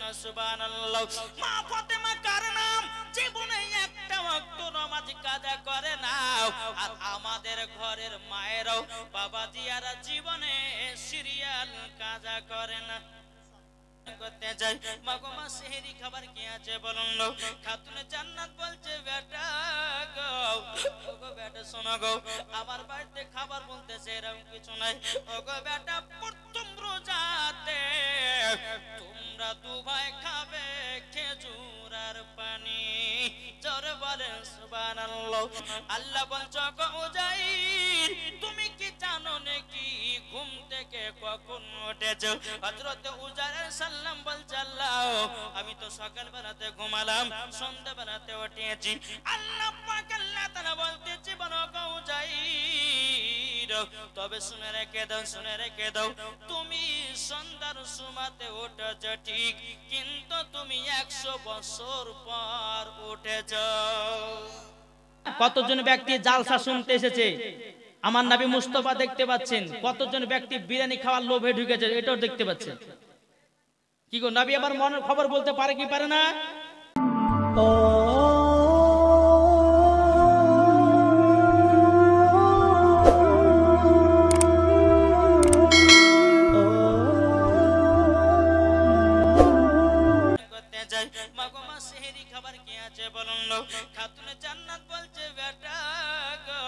না সুবহানাল্লাহ। মা ফাতেমা কার নাম? জীবনে একটা ওয়াক্ত নামাজ কাজা করে না। আর আমাদের ঘরের মায়েরাও বাবাজিয়ারা জীবনে সিরিয়াল কাজা করে না। করতে যাই মাগো মা সেহরি খাবার কি আছে বলুন না। খাতুনে জান্নাত বলছে বেটা গো, ওগো বেটা শোনো গো, আমার বাড়িতে খাবার বলতেছে এরকম কিছু নাই। ওগো বেটা প্রথম রোজাতে তোমরা দু ভাই খাবে খেজুর আর পানি। জোরে বলেন সুবহানাল্লাহ। আল্লাহ বলছো গো উজাইর তুমি কি জানো নাকি ঘুম থেকে কখন উঠেছো? হযরত উজাইর সাল্লাম বলছে আল্লাহ আমি তো সকাল বেলাতে ঘুমালাম, সন্ধ্যা বেলাতে উঠেছি। আল্লাহ পাক আল্লাহ তাআলা বলতেছে বলো গো উজাইর তবে শুনে রেখে দাও, শুনে রেখে দাও, তুমি সন্ধ্যার সময়তে উঠেছো ঠিক, কিন্তু তুমি 100 বছর পর উঠেছো। কতজন ব্যক্তি জালসা শুনতে এসেছে, আমার নবী মুস্তাফা দেখতে পাচ্ছেন। কতজন ব্যক্তি বিরিয়ানি খাওয়ার লোভে ঢুকেছে, এটাও দেখতে পাচ্ছেন। কি গো নবী আবার মনের খবর বলতে পারে কি পারে না? মাগো মা সেহরি খাবার কি আছে বলুন না। খাতুনে জান্নাত বলছে বেটা গো,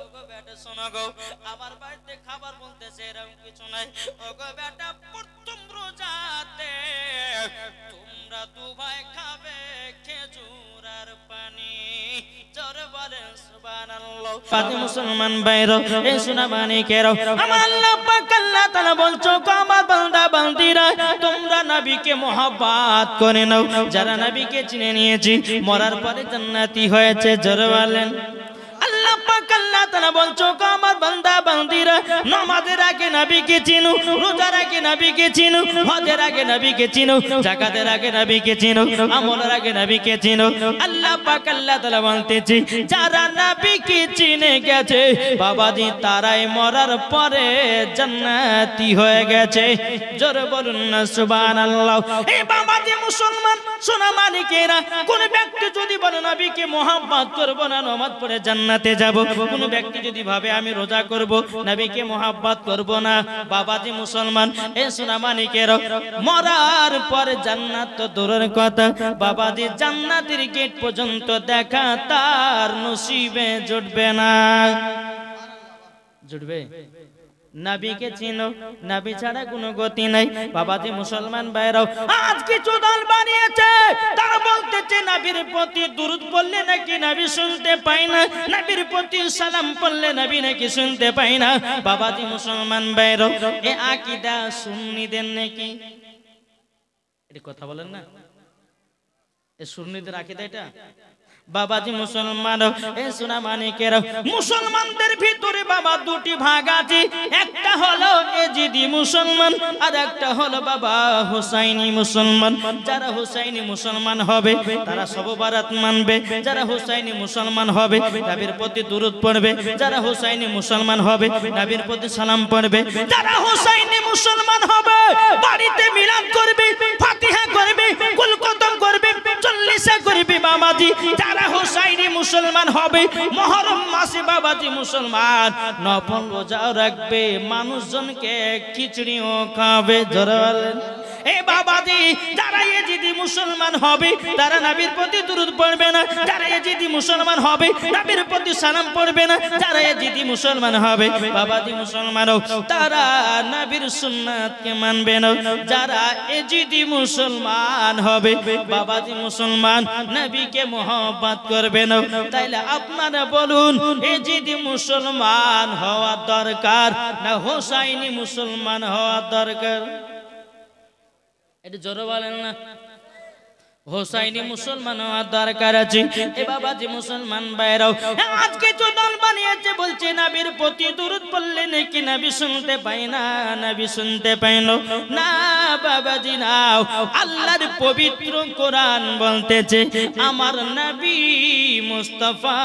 ওগো বেটা শোনো গো, আমার বাড়িতে খাবার বলতেছে এরকম কিছু নাই। ওগো বেটা প্রথম রোজাতে তোমরা দু ভাই খাবে খেজুর আর পানি। জোরে বলেন সুবহানাল্লাহ। পাতি মুসলমান ভাইরা এই সোনা মানিকেরা, আমার আল্লাহ পাক আল্লাহ তাআলা বলছো আমার বান্দা বান্দিরা তোমরা নবীকে মহব্বত করে নাও। যারা নবীকে চিনে নিয়েছে মরার পরে জান্নাতি হয়েছে। জোরে বলেন আল্লাহ পাক আল্লাহ তাআলা বলছো আমার বান্দা বান্দিরা নামাজের আগে নবীকে চিনো, রোজার আগে নবীকে চিনো, হজের আগে নবীকে চিনো, যাকাতের আগে নবীকে চিনো, আমলের আগে নবীকে চিনো। আল্লাহ পাক আল্লাহ তাআলা বলতেছে যারা নবীকে চিনে গেছে বাবাজি তারাই মরার পরে জান্নাতি হয়ে গেছে। জোরে বলুন না সুবহানাল্লাহ। এই বাবাজি মুসলমান সোনা মানিকেরা, কোন ব্যক্তি যদি বলে নবীকে মহব্বত করব না নামাজ পড়ে জান্নাতে যাব, কোন ব্যক্তি যদি ভাবে আমি রোজা করব নবীকে মহব্বত করব না, বাবাজি মুসলমান এ সোনা মানিকেরা মরার পরে জান্নাত তো দূরের কথা বাবাজি জান্নাতের গেট পর্যন্ত দেখা তার নসিবে জুটবে না। জুটবে? নবীকে চিনো, নবী ছাড়া কোনো গতি নাই। বাবাজি মুসলমান ভাইরাও আজ কিছু দল বানিয়েছে, তারা বলতেছে নবীর প্রতি দুরূদ পড়লে নাকি নবী শুনতে পায় না, নবীর প্রতি সালাম পড়লে নবী নাকি শুনতে পায় না। বাবাজি মুসলমান ভাইরাও এই আকীদা সুন্নিদের নাকি? এটা কথা বলেন না, এই সুন্নিদের আকীদা এটা? বাবাজি মুসলমান এ সোনা মানিকেরা, মুসলমানদের ভিতরে বাবা দুটি ভাগ আছে, একটা হলো এজিদি মুসলমান আর একটা হলো বাবা হুসাইনি মুসলমান। যারা হুসাইনি মুসলমান হবে তারা সব বারাত মানবে, যারা হুসাইনি মুসলমান হবে নবীর প্রতি দুরূদ পড়বে, যারা হুসাইনি মুসলমান হবে নবীর প্রতি সালাম পড়বে, যারা হুসাইনি মুসলমান হবে বাড়িতে মিলাদ করবে, ফাতিহা করবে, কুল কতম করবে, চল্লিশা করবে। বাবাজি যারা হুসাইনি মুসলমান হবে মুহররম মাসে বাবাজি মুসলমান নফল রোজা রাখবে, মানুষজনকে খিচুড়িও খাবে। জোরে বলেন এই বাবাজি যারা এজিদি মুসলমান হবে তারা নবীর প্রতি দুরূদ পড়বে না, যারা এজিদি মুসলমান হবে নবীর প্রতি সালাম পড়বে না, যারা এজিদি মুসলমান হবে বাবাজি মুসলমানও তারা নবীর সুন্নাতকে মানবে না, যারা এজিদি মুসলমান হবে বাবাজি মুসলমান নবীকে মহব্বত করবে না। তাইলে আপনারা বলুন এজিদি মুসলমান হওয়া দরকার না হুসাইনি মুসলমান হওয়া দরকার? এটা জোরে বলেন না। হোসাইনি মুসলমান হওয়ার দরকার আছে। এ বাবাজি মুসলমান ভাইরাও আজকে তো দল বানিয়েছে, বলছে নবীর প্রতি দুরূদ পড়লে নাকি নবী শুনতে পায় না, নবী শুনতে পায় না। বাবাজি নাও, আল্লাহর পবিত্র কোরআন বলতেছে আমার নবী মুস্তাফা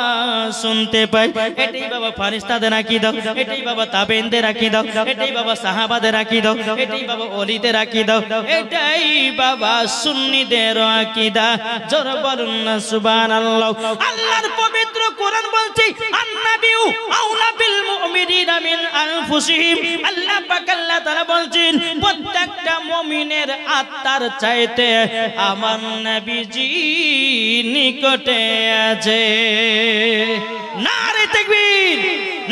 শুনতে পায়। এটাই বাবা ফেরেশতাদের আকীদা, এটাই বাবা তাবেঈনদের আকীদা, এটাই বাবা সাহাবাদের আকীদা, এটাই বাবা ওলিদের আকীদা, এটাই বাবা সুন্নিদের আকীদা। জোর বলুন না সুবহানাল্লাহ। আল্লাহর পবিত্র কোরআন বলছে আন-নাবিয়্যু আওলা বিল মুমিনিনা মিন আনফুসিহিম। আল্লাহ পাক আল্লাহ তাআলা বলছেন প্রত্যেকটা মুমিনের আত্মার চাইতে আমার নবীজি নিকটে আছে। নারে তাকবীর,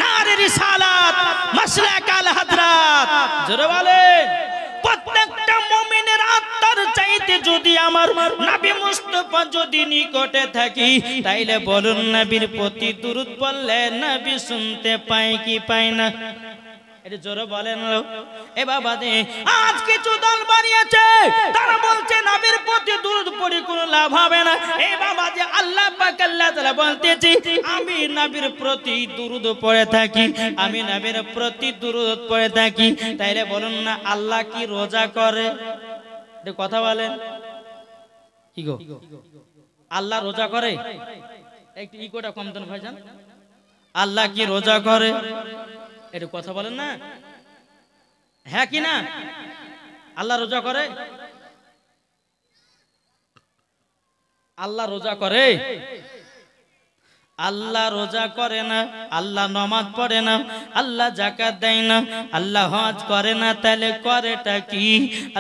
নারে রিসালাত, মাসলাক আল হযরত। জোরে বলেন প্রত্যেকটা মুমিনের আত্মার চাইতে যদি আমার নবী মুস্তাফা যদি নিকটে থাকি, তাইলে বলুন নবীর প্রতি দুরূদ পড়লে নবী শুনতে পায় কি পায় না? এটা জোরে বলেন। এ বাবা দে আজ কিছু দল বানিয়েছে, তারা বলছে নবীর প্রতি দুরূদ পড়ে কোনো লাভ হবে না। এ বাবা যে আল্লাহ পাক আল্লাহ তাআলা বলতেছে আমি নবীর প্রতি দুরূদ পড়ে থাকি, আমি নবীর প্রতি দুরূদ পড়ে থাকি। তাইলে বলুন না আল্লাহ কি রোজা করে? এটা কথা বলেন কি গো, আল্লাহ রোজা করে? একটু ইকোটা কম দেন ভাইজান। আল্লাহ কি রোজা করে? এটা কথা বলেন না, হ্যাঁ কি না? আল্লাহ রোজা করে? আল্লাহ রোজা করে? আল্লাহ রোজা করে না, আল্লাহ নামাজ পড়ে না, আল্লাহ যাকাত দেয় না, আল্লাহ হজ করে না, তাহলে করেটা কি?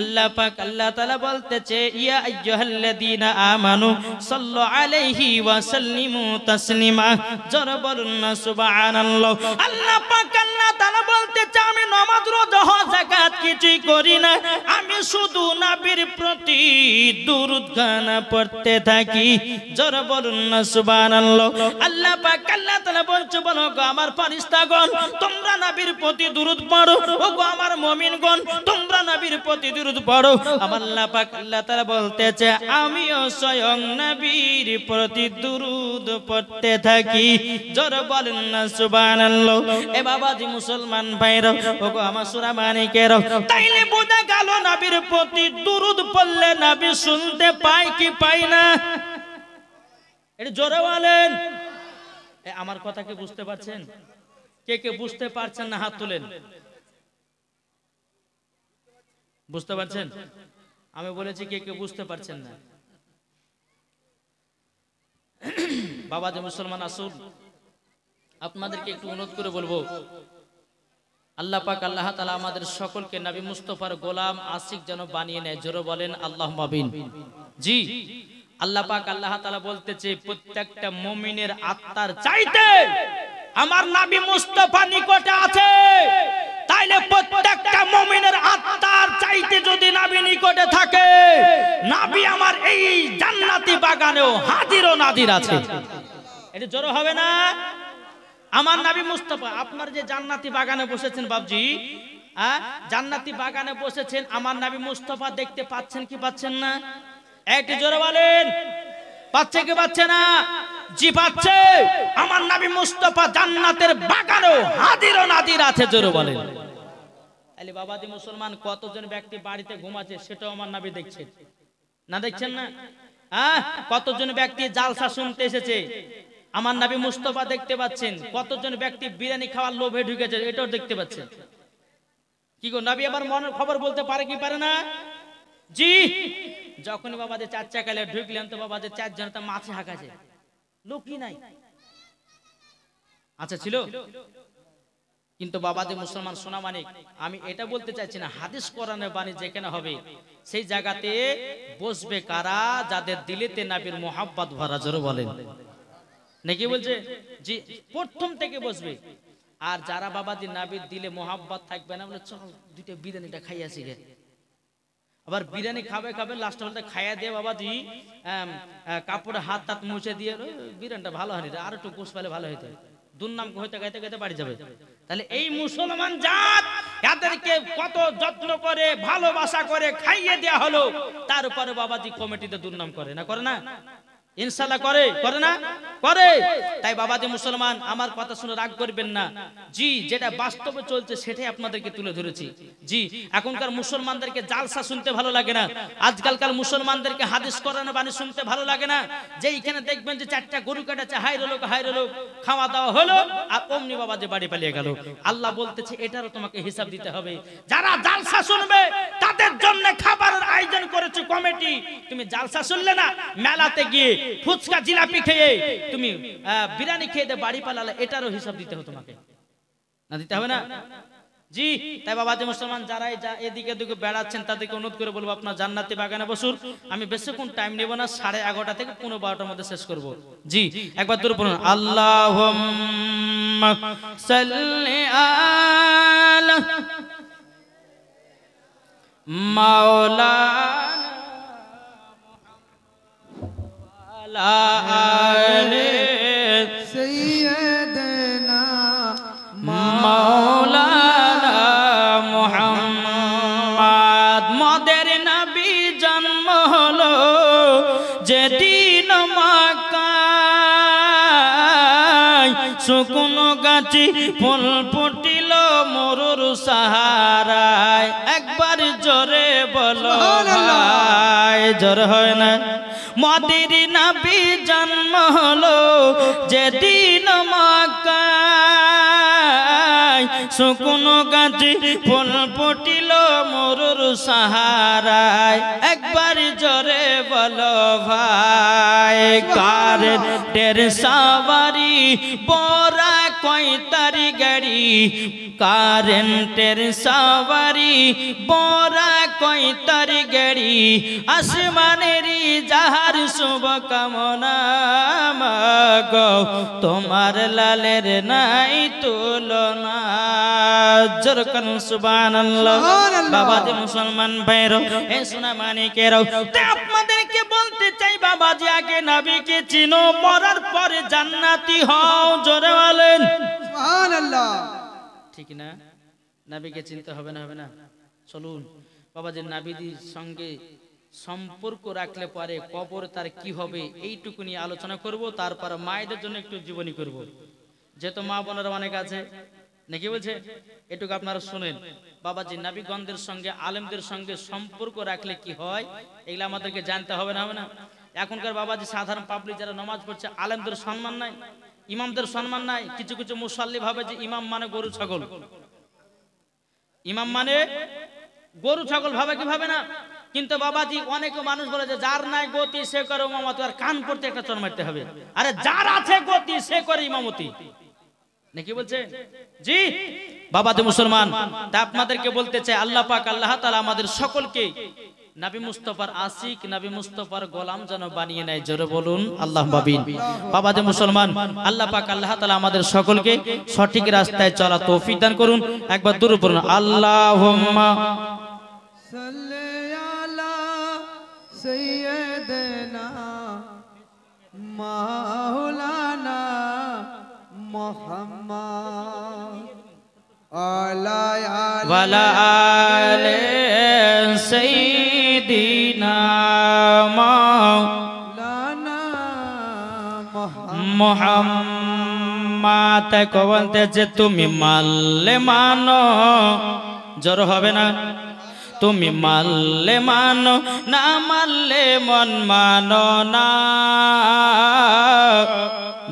আল্লাহ পাক আল্লাহ তাআলা বলতেছে ইয়া আইয়ুহাল্লাযীনা আমানু সাল্লু আলাইহি ওয়া সাল্লিমু তাসলিমা। জোরে বলুন না সুবহানাল্লাহ। আল্লাহ পাক আল্লাহ তাআলা বলতেছে আমি নামাজ রোজা হজ যাকাত কিছুই করি না, আমি শুধু নবীর প্রতি দুরূদ গানা পড়তে থাকি। জোরে বলুন না সুবহানাল্লাহ। আল্লাহ পাক আল্লাহ তাআলা বলছে বলো গো আমার ফেরেশতাগণ তোমরা নবীর প্রতি দুরূদ পড়ো, ও গো আমার মুমিনগণ তোমরা নবীর প্রতি দুরূদ পড়ো। আমার আল্লাহ পাক আল্লাহ তাআলা বলতেছে আমিও স্বয়ং নবীর প্রতি দুরূদ পড়তে থাকি। জোরে বলেন না সুবহানাল্লাহ। এ বাবাজি মুসলমান ভাইরা, ও গো আমার সূরা মানিকেরা, তাইলে বোঝা গেল নবীর প্রতি দুরূদ পড়লে নবী শুনতে পায় কি পায় না? এটা জোরে বলেন। আমার কথা কি বুঝতে পারছেন? কে কে বুঝতে পারছেন না হাত তুলেন। বুঝতে পারছেন? আমি বলেছি কে কে বুঝতে পারছেন না। বাবা যে মুসলমান আসুন, আপনাদেরকে একটু অনুরোধ করে বলবো আল্লাহ পাক আল্লাহ তাআলা আমাদের সকলকে নবী মুস্তাফার গোলাম আশিক যেন বানিয়ে নেয়। জোরে বলেন আল্লাহুম্মা আমিন। জি আল্লাহ পাক আল্লাহ তাআলা বলতেছে প্রত্যেকটা মুমিনের আত্মার চাইতে আমার নবী মুস্তাফা নিকটে আছে। তাইলে প্রত্যেকটা মুমিনের আত্মার চাইতে যদি নবী নিকটে থাকে, নবী আমার এই জান্নাতি বাগানেও হাজির ও নাজির আছে। এটা জোরে হবে না? আমার নবী মুস্তাফা আপনার যে জান্নাতি বাগানে বসেছেন বাবজি, জান্নাতি বাগানে বসেছেন, আমার নবী মুস্তাফা দেখতে পাচ্ছেন কি পাচ্ছেন না? একটু জোরে বলেন, পাচ্ছে কি পাচ্ছে না? জি পাচ্ছে। আমার নবী মুস্তাফা জান্নাতের বাগানেও হাজির ও নাজির আছে। জোরে বলেন। তাহলে বাবাজি মুসলমান কতজন ব্যক্তি বাড়িতে ঘুমাচ্ছে সেটাও আমার নবী দেখছেন না? দেখছেন না? কতজন ব্যক্তি জালসা শুনতে এসেছে আমার নবী মুস্তাফা দেখতে পাচ্ছেন। কতজন ব্যক্তি বিরিয়ানি খাওয়ার লোভে ঢুকেছে এটাও দেখতে পাচ্ছেন। কি গো নবী আমার মনের খবর বলতে পারে কি পারে না? জি। যখন বাবাদের চার চাকালে ঢুকলেন তো বাবাদের চারজন তো মাছে হাঁকাছে, লোকই নাই। আচ্ছা ছিল, কিন্তু বাবাদের মুসলমান সোনা মানিক আমি এটা বলতে চাইছি না, হাদিস কোরআনের বাণী যেখানে হবে সেই জায়গাতে বসবে কারা? যাদের দিলেতে নবীর মোহাব্বত ভরা। জোরে বলেন নাকি বলছে? জি প্রথম থেকে বসবে। আর যারা বাবাজি নবীর দিলে মোহাব্বত থাকবে না, বলে চল দুইটা বিরিয়ানিটা খাইয়াছি গে, আবার বিরিয়ানি খাবে খাবে লাস্ট বলতে খাইয়া দিয়ে বাবাজি কাপড়ে হাত টাত মুছে দিয়ে বিরিয়ানিটা ভালো হয়নি, আর একটু গোশ পেলে ভালো হইতো, দুর্নাম হইতে গাইতে গাইতে বাড়ি যাবে। তাহলে এই মুসলমান জাত এদেরকে কত যত্ন করে ভালোবাসা করে খাইয়ে দেয়া হলো, তারপরে বাবাজি কমিটিতে দুর্নাম করে না, করে না? ইনশাআল্লাহ করে, করে না? করে। তাই বাবাজি মুসলমান, আমার কথা শুনে রাগ করবেন না। জি, যেটা বাস্তবে চলছে সেটাই আপনাদেরকে তুলে ধরেছি। জি, এখনকার মুসলমানদেরকে জালসা শুনতে ভালো লাগে না, আজকালকার মুসলমানদেরকে হাদিস কোরআন বাণী শুনতে ভালো লাগে না। যে এইখানে দেখবেন যে 4টা গরু কাটাচ্ছে, হাইরে লোক খাওয়া দাওয়া হলো, আর অমনি বাবাজি বাড়ি পালিয়ে গেল। আল্লাহ বলতেছে এটারও তোমাকে হিসাব দিতে হবে। যারা জালসা শুনবে তাদের জন্য খাবারের আয়োজন করেছে কমিটি। তুমি জালসা শুনলে না, মেলাতে গিয়ে ফুচকা জিলাপি খেয়ে তুমি বিরিয়ানি খেয়ে বাড়ি পালালে, এটারও হিসাব দিতে হবে তোমাকে, না দিতে হবে না? জি, তাই বাবাজি মুসলমান যারা এদিকে এদিকে বেড়াচ্ছেন তাদেরকে অনুরোধ করে বলবো আপনার জান্নাতি বাগানে বসুন। আমি বেশিক্ষণ টাইম নেব না, 11:30 থেকে 12:15 মধ্যে শেষ করব। জি, একবার দূর পড়ুন, আল্লাহুম্মা সাল্লি আলা মাওলানা আলে সাইয়্যিদানা মাওলানা মুহাম্মদ। মদের নবী জন্ম হলো যেদিন মক্কায়, শুকনো গাছে ফুল ফুটিল মরুর সাহারায়। একবার জোরে বলো ভাই, জোর হয় না? মদের নবী জন্ম হলো যেদিন মক্কায়, শুকনো গাছে ফুল ফুটিল মরুর সাহারায়। একবার জোরে বলো ভাই, কারেন্টের সাওয়ারি বড়া কয়তারি গাড়ি, কারেন্টের সাওয়ারি বড়া কয়তারি গাড়ি, আসমানেরই যাহার শুভ কামনা মাগো, তোমার লালের নাই তুলনা। জোরকান সুবহানাল্লাহ। বাবাজি মুসলমান ভাইরা, এ সোনা মানিকেরাও, আপনাদেরকে বলতে চাই বাবাজি আগে নবীকে চিনো, মরার পরে জান্নাতি হও। জোরে বলেন সুবহানাল্লাহ। ঠিক না? নবীকে চিনতে হবে না, হবে না? চলুন বাবাজি নবীর সঙ্গে সম্পর্ক রাখলে পরে কবর তার কি হবে এইটুকু নিয়ে আলোচনা করব। তারপর মায়েদের জন্য একটু জীবনী করব, যেহেতু মা বোনেরা অনেক আছে নাকি, বলছে এটুকু আপনারা শুনেন। বাবাজি নবীগণদের সঙ্গে আলেমদের সঙ্গে সম্পর্ক রাখলে কি হয় এগুলো আমাদেরকে জানতে হবে না, হবে না? এখনকার বাবাজি সাধারণ পাবলিক যারা নামাজ পড়ছে, আলেমদের সম্মান নাই, ইমামদের সম্মান নাই। কিছু কিছু মুসাল্লি ভাবে যে ইমাম মানে গরু ছাগল, ইমাম মানে গরু ছাগল ভাবে, কি ভাবে না? কিন্তু বাবাজি অনেক মানুষ বলে যে যার নাই গতি সে করে ইমামতি, আর কান পড়তে একটা চর মারতে হবে। আরে যার আছে গতি সে করে ইমামতি, নাকি বলছে? জি বাবাজি মুসলমান, তা আপনাদেরকে বলতে চাই আল্লাহ পাক আল্লাহ তাআলা আমাদের সকলকে নবী মুস্তাফার আশিক, নবী মুস্তাফার গোলাম যেন বানিয়ে নেয়। জোরে বলুন আল্লাহুম্মা আমিন। বাবাজি মুসলমান, আল্লাহ পাক আল্লাহ তাআলা আমাদের সকলকে সঠিক রাস্তায় চলা তৌফিক দান করুন। একবার দরুদ পড়ুন, আল্লাহুম্মা সাল্লি আলা সাইয়্যিদিনা মাওলানা মুহাম্মদ ওয়ালা আলে সাইয়্যিদিনা মাওলানা মুহাম্মদ। কো বলতেছে তুমি মানলে মানো, জোর হবে না? তুমি মানলে মানো, না মানলে মন মানো না।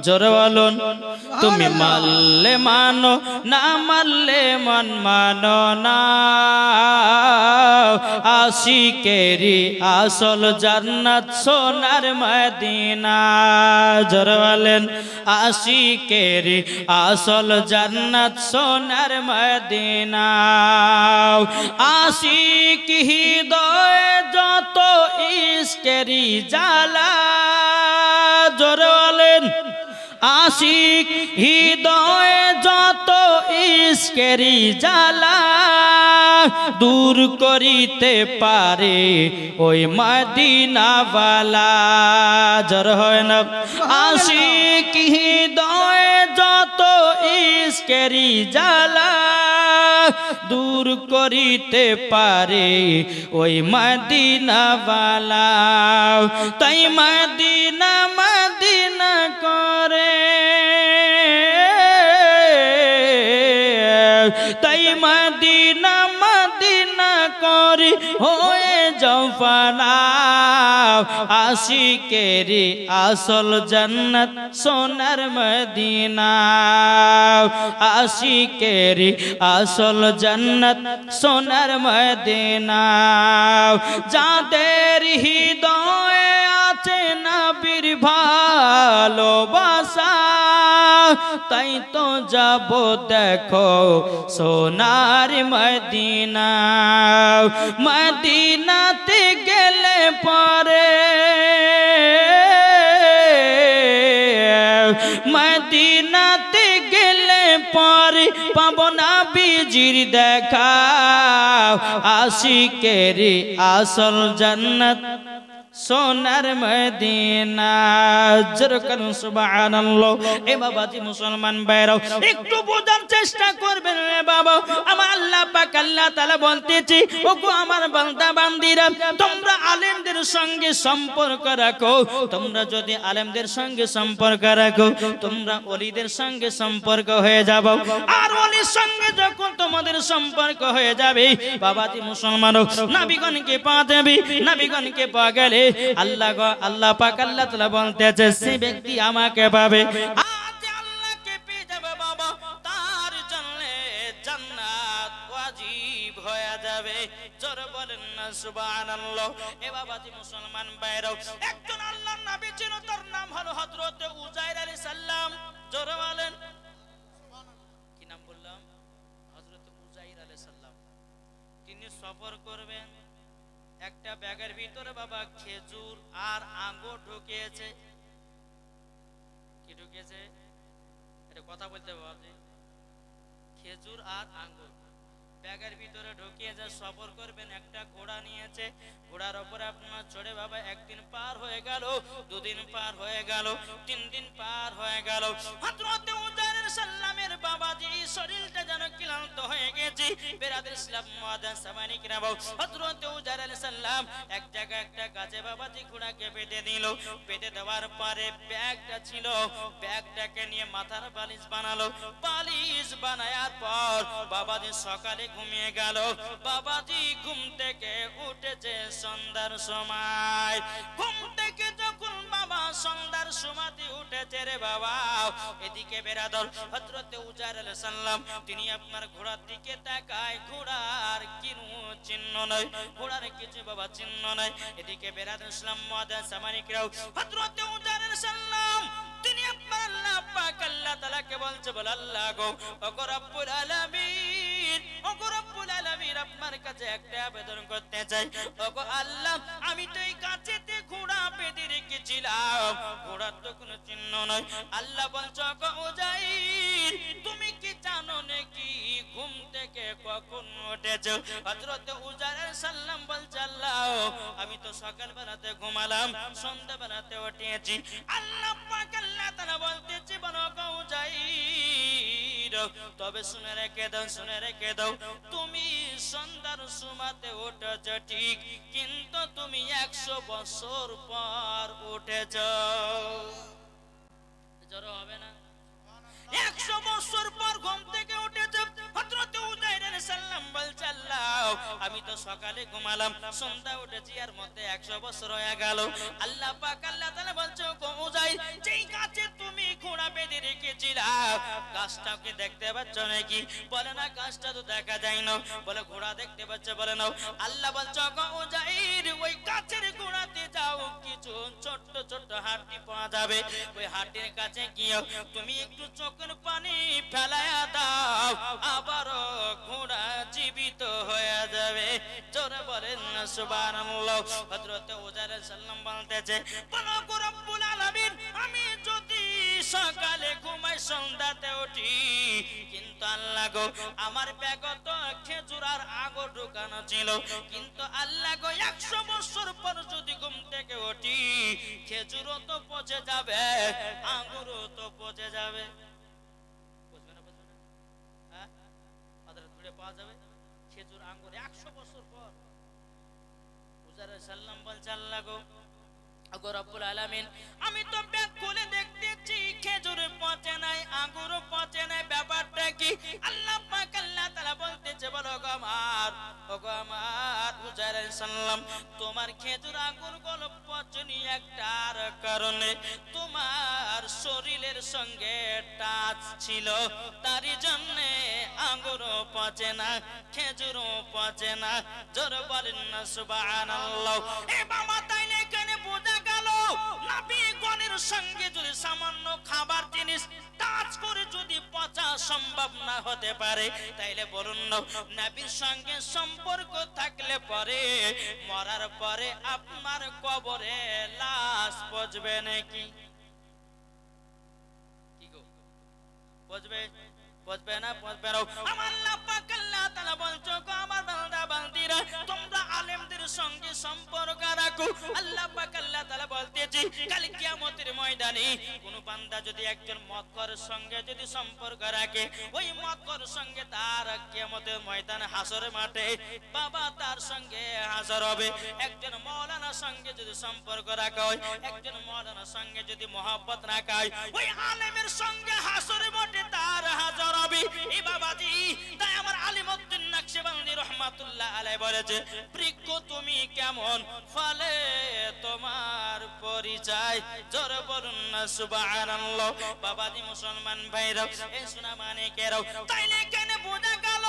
জোরে বলুন, তুমি মানলে মানো, না মানলে মন মানো না। আশিকেরি আসল জান্নাত সোনার মদিনা। জোরে বলেন, আশিকেরি আসল জান্নাত সোনার মদিনা। আশিক হৃদয় যত ইশকেরি জ্বালা। জোরে বলেন, আশিক হৃদয় যত ইশকেরি জ্বালা দূর করিতে পারে ওই মদিনাওয়ালা। জোর হয় না? আশিক হৃদয় যত ইশকেরি জ্বালা দূর করিতে পারে ওই মদিনাওয়ালা। তাই মদিনা মদিনা করে, তাই মদিনা মদিনা করে হয়ে যাও ফানা। আশিকেরি আসল জান্নাত সোনার মদিনা, আশিকেরি আসল জান্নাত সোনার মদিনা। যাদের হৃদয়ে আছে নবীর ভালোবাসা, তাই তো যাব দেখো সোনার মদিনা। মদিনাতে গেলে পরে, মদিনাতে গেলে পরে পাবো না বিজির দেখা। আশিকেরি আসল জান্নাত সোনার মদিনা। জোরকান সুবহানাল্লাহ। এ বাবাজি মুসলমান ভাইরাও একটু বোঝার চেষ্টা করবেন রে বাবা। আমার আল্লাহ পাক আল্লাহ তাআলা বলতেছি, ওগো আমার বান্দা বান্দিরা, তোমরা আলেমদের সঙ্গে সম্পর্ক রাখো। তোমরা যদি আলেমদের সঙ্গে সম্পর্ক রাখো, তোমরা ওলিদের সঙ্গে সম্পর্ক হয়ে যাবে। আর ওলির সঙ্গে যখন তোমাদের সম্পর্ক হয়ে যাবে বাবাজি মুসলমান, নবীগণকে পাওয়া যাবে। নবীগণকে পাওয়া গেলে আল্লাহ আল্লাহ পাক আল্লাহ তাআলা বলতেছে, সে ব্যক্তি আমাকে পাবে। আজ আল্লাহকে পেয়ে যাবে বাবা, তার জন্য জান্নাত ওয়াজিব হয়ে যাবে। জোরে বলেন না সুবহানাল্লাহ। এ বাবাজি মুসলমান ভাইরাও, একজন আল্লাহর নবী ছিল, তার নাম হলো হযরত উজাইর আলাইহিস সালাম। জোরে বলেন, কি নাম বললাম? হযরত উজাইর আলাইহিস সালাম। তিনি সফর করবেন, একটা ব্যাগের ভিতরে বাবা খেজুর আর আঙ্গুর ঢুকিয়েছে। কি ঢুকিয়েছে? এটা কথা বলতে বাবা, খেজুর আর আঙ্গুর ব্যাগের ভিতরে ঢুকিয়ে যা সফর করবেন। একটা ঘোড়া নিয়েছে, ঘোড়ার উপরে আপনার চড়ে বাবা একদিন পার হয়ে গেল, দুদিন পার হয়ে গেল, 3 দিন পার হয়ে গেল। হযরত উজাইর সাল্লামের বাবাজি শরীরটা যেন ক্লান্ত হয়ে গেছে। বেরাদের ইসলাম মুআদ্দান সামানি কিরাম, হযরত উজাইর আলাইহিস সালাম এক জায়গায় একটা গাছে বাবাজি ঘোড়াকে বেঁধে দিল। বেঁধে দেওয়ার পরে ব্যাগটা ছিল, ব্যাগটাকে নিয়ে মাথার বালিশ বানালো। বালিশ বানায়ার পর বাবাজি সকালে ঘুমিয়ে গেল। বাবাজি ঘুম থেকে উঠেছে সন্ধ্যার সময়। ঘুম থেকে যখন বাবা সন্ধ্যার সময়তে উঠেছে রে বাবা, এদিকে বেরাদর হযরত উজাইর আলাইহিস সালাম তিনি আপনার ঘোড়ার দিকে তাকায়, ঘোড়ার কোনো চিহ্ন নাই, ঘোড়ার কিছু বাবা চিহ্ন নাই। এদিকে বেরাদর ইসলাম মুআদ্দান সামানি কিরাম, হযরত উজাইর আলাইহিস সালাম তিনি আপনার আল্লাহ পাক আল্লাহ তাআলাকে বলছে, বল আল্লাহ গো, ওগো রব্বুল আলামিন, ওগো রব্বুল আলামিন, আপনার কাছে একটা আবেদন করতে চাই। ওগো আল্লাহ, আমি তো এই গাছেতে ঘোড়া বেঁধে রেখেছিলাম, ঘোড়ার তো কোনো চিহ্ন নয়। আল্লাহ বলছে, ওগো উজাইর, তুমি কি জানো নাকি ঘুম থেকে কখন উঠেছো? হযরত উজাইর আলাইহিস সালাম বলছে, আল্লাহ, আমি তো সকাল বেলাতে ঘুমালাম, সন্ধ্যা বেলাতে উঠেছি। আল্লাহ পাক আল্লাহ তাআলা বলতেছে, বলো ওগো উজাইর, তবে শুনে রেখে দাও, শুনে রেখে দাও, তুমি সন্ধ্যার সময়তে উঠেছো ঠিক, কিন্তু তুমি 100 বছর পর উঠেছো। জোরে হবে না? 100 বছর পর ঘুম থেকে উঠেছে। হযরত উজাইর আলাইহিস সালাম বলছে, আল্লাহ, আমি তো সকালে ঘুমালাম, সন্ধ্যা উঠেছি, এর মধ্যে 100 বছর হয়ে গেল। আল্লাহ পাক আল্লাহ তাআলা বলছে, ওগো উজাইর, যেই গাছে তুমি ঘোড়া বেঁধে রেখেছিলা, গাছটাকে দেখতে পাচ্ছ নাকি? বলে না, গাছটা তো দেখা যায় না। বলে ঘোড়া দেখতে পাচ্ছ? বলে না। আল্লাহ বলছে, ওগো উজাইর, ওই গাছের গোড়াতে যাও, কিছু ছোট্ট ছোট্ট হাড্ডি পাওয়া যাবে। ওই হাড্ডির কাছে গিয়ে তুমি একটু চোখের পানি ফেলায়া দাও, আবারও ঘোড়া জীবিত হয়ে যাবে। জোরে বলেন না সুবহানাল্লাহ। হযরত উজাইর আলাইহিস সালাম বলতেছে, বলো গো রব্বুল আলামিন, আমি যদি সকালে ঘুমাই সন্ধ্যাতে উঠি, কিন্তু আল্লাহ গো, আমার ব্যাগে তো খেজুর আর আঙ্গুর ঢুকানো ছিল, কিন্তু আল্লাহ গো, 100 বছর পর যদি ঘুম থেকে উঠি, খেজুরও তো পচে যাবে, আঙ্গুরও তো পচে যাবে। পাওয়া যাবে খেজুর আঙ্গুর 100 বছর পর। হুজুর সাল্লাম বলছে আল্লাহ গো আগো রব্বুল আলামিন আমি তো ব্যাগ খুলে দেখতেছি খেজুর পচে নাই আঙ্গুর পচে নাই, ব্যাপারটা কি? আল্লাহ পাক আল্লাহ তাআলা বলতেছে বলো গো আমার হুজুর সাল্লাম তোমার খেজুর আঙ্গুর গুলো পচনি একটার কারণে তোমার শরীরের সঙ্গে টাচ ছিল, তারই জন্য আঙ্গুরও পচে না খেজুরও পচে না। জোরে বলেন না সুবহানাল্লাহ। এ বাবা তাইলে এখানে বোঝা গেল নবীগণের সঙ্গে যদি সামান্য খাবার জিনিস টাচ করে যদি পচা সম্ভব না হতে পারে, তাইলে বলুন না নবীর সঙ্গে সম্পর্ক থাকলে পরে মরার পরে আপনার কবরে লাশ পচবে নাকি? কি গো পচবে? পচবে না? পচবে না। আমার আল্লাহ পাক আল্লাহ তাআলা বলছো গো আমার বান্দা বান্দিরা তোমরা আলেমদের সঙ্গে সম্পর্ক রাখো। আল্লাহ পাক আল্লাহ তাআলা বলতেছে কাল কিয়ামতের ময়দানে কোন বান্দা যদি একজন মক্কর সঙ্গে যদি সম্পর্ক রাখে, ওই মক্কর সঙ্গে তার কিয়ামতের ময়দানে হাসরের মাঠে বাবা তার সঙ্গে হাসর হবে। একজন মাওলানার সঙ্গে যদি সম্পর্ক রাখা হয়, একজন মাওলানার সঙ্গে যদি মহব্বত রাখা হয়, ওই আলেমের সঙ্গে হাসরের মাঠে তার হাসর হবে। এই বাবাজি তাই আমার আলিমউদ্দিন নকশবন্দি রহমাতুল্লাহ আলাইহি বলেছে বৃক্ষ তুমি কেমন ফলে তোমার পরিচয়। জোরে বলুন না সুবহানাল্লাহ। বাবাজি মুসলমান ভাইরা এই শোনা মানে কেরাও তাইলে কেন বোঝা গেল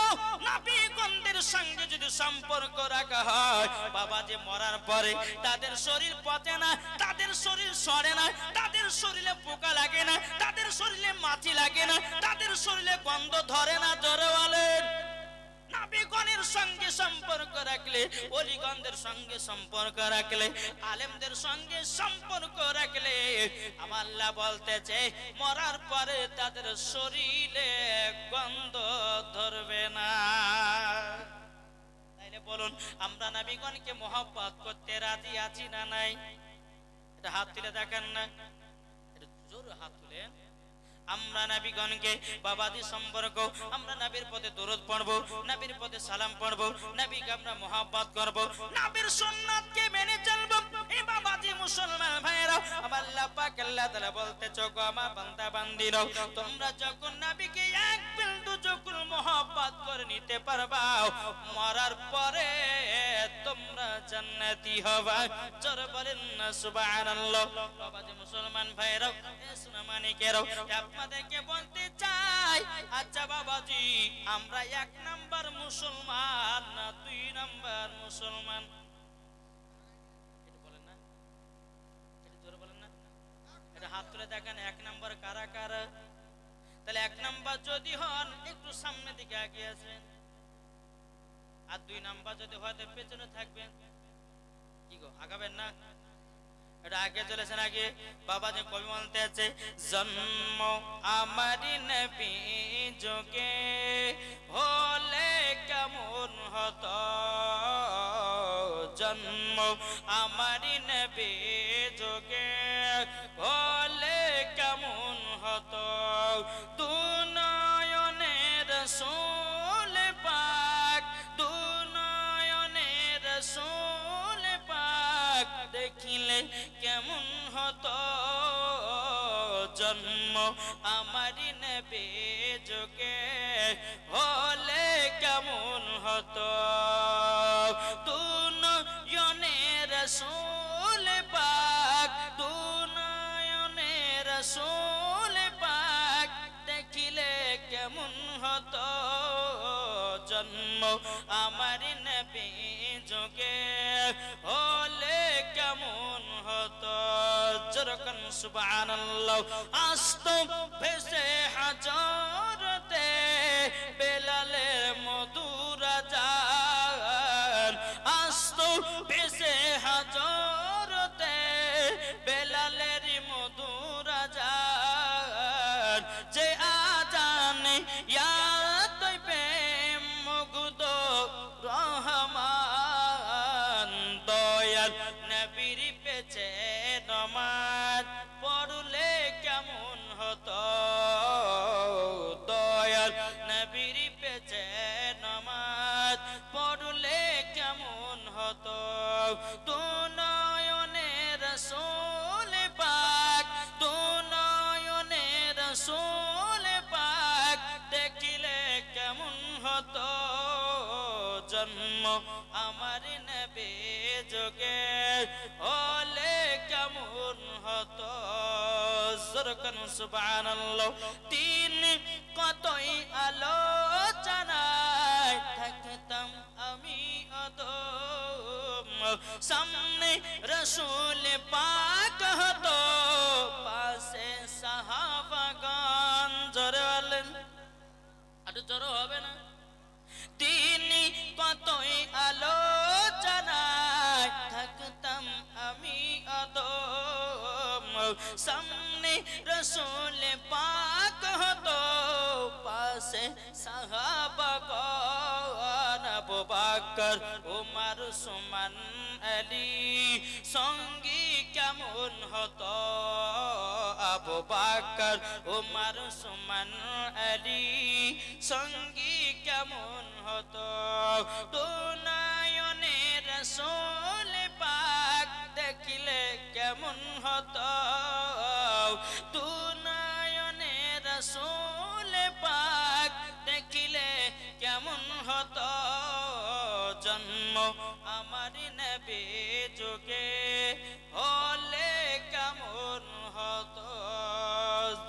নবীগণদের সঙ্গে যদি সম্পর্ক রাখা হয় বাবাজি মরার পরে তাদের শরীর পচে না, তাদের শরীর সরে না, তাদের শরীরে পোকা লাগে না, তাদের শরীরে মাছি লাগে না, তাদের শরীরে গন্ধ ধরে না। জোরে বলেন। নবীগণের সঙ্গে সম্পর্ক রাখলে, ওলিগণদের সঙ্গে সম্পর্ক রাখলে, আলেমদের সঙ্গে সম্পর্ক রাখলে আমার আল্লাহ বলতেছে মরার পরে তাদের শরীরে গন্ধ ধরবে না। তাইলে বলুন আমরা নবীগণকে মহব্বত করতে রাজি আছি না নাই? এটা হাত তুলে দেখেন না, এটা জোরে হাত তুলেন। আমরা নবীগণকে বাবাজি সম্পর্ক, আমরা নবীর পথে দরুদ পড়বো, নবীর পথে সালাম পড়বো, নবীকে আমরা মহব্বত করব, নবীর সুন্নাতকে মেনে চলবো। এই বাবাজি মুসলমান ভাইরা আমার আল্লাহ পাক আল্লাহ তাআলা বলতেছো গো আমার বান্দা বান্দিরা তোমরা যখন নবীকে এক বিন্দু যখন মহব্বত করে নিতে পারবা মরার পরে তোমরা জান্নাতি হবা। জোরে বলেন না সুবহানাল্লাহ। বাবাজি মুসলমান ভাইরা শোনা মানিকেরাও আপনাদেরকে বলতে চাই আচ্ছা বাবাজি আমরা 1 নাম্বার মুসলমান না 2 নাম্বার মুসলমান? এটা বলেন না, এটা জোরে বলেন না, এটা হাত তুলে দেখেন 1 নাম্বার কারা কারা। তাহলে 1 নাম্বার যদি হন একটু সামনের দিকে এগিয়ে আসবেন, আর 2 নাম্বার যদি হয় তো পেছনে থাকবেন। কি গো আগাবেন না? এটা আগে চলেছেন আগে। বাবাজি কবি বলতে আছে জন্ম আমারি নবী যুগে হলে কেমন হতো, জন্ম আমারি নবী যুগে হলে কেমন হতো, তু নয়নে রাসূল পাক, তু নয়নে রাসূল পাক দেখিলে কেমন হতো, জন্ম আমারি নবী যুগে হলে কেমন হতো, তু নয়নে রাসূল পাক, তু নয়নে রাসূল পাক দেখিলে কেমন হতো, জন্ম আমারি নবী যুগে হলে কেমন হতো। যেরকম সুবহানাল্লাহ। আস্ত ভেসে হাজরতে বেলালের মধুর আযান, আস্ত ভেসে হাজরতে বেলালের মধুর আযান, যে আযানে ইয়া তৈবে মুগ্ধ রহমান, দয়াল নবীর পেছে নমাজ পড়লে কেমন হতো, দয়াল নবীর পেছে নমাজ হলে কেমন হতো, জোরকান সুবহানাল্লাহ। তিনি কতই আলোচনায় থাকতাম আমি অদম, সামনে রসুল পাক হতো, পাশে সাহাবাগণ। জোরে বলেন, একটু জোরে হবে না? তিনি কতই আলোচনায় থাকতাম আমি অদম, সামনে রসুল পাক হতো, পাশে সাহাবাগণ। আবু বকর ওমর উসমান আলী সঙ্গী কেমন হতো, আবু বকর ওমর উসমান আলী সঙ্গী কেমন হতো। তো নয়নে রাসূল পাক দেখিলে কেমন হতো, তো নয়নে রাসূল পাক দেখিলে কেমন হতো। জন্ম আমার নবী যুগে হলে কেমন হতো,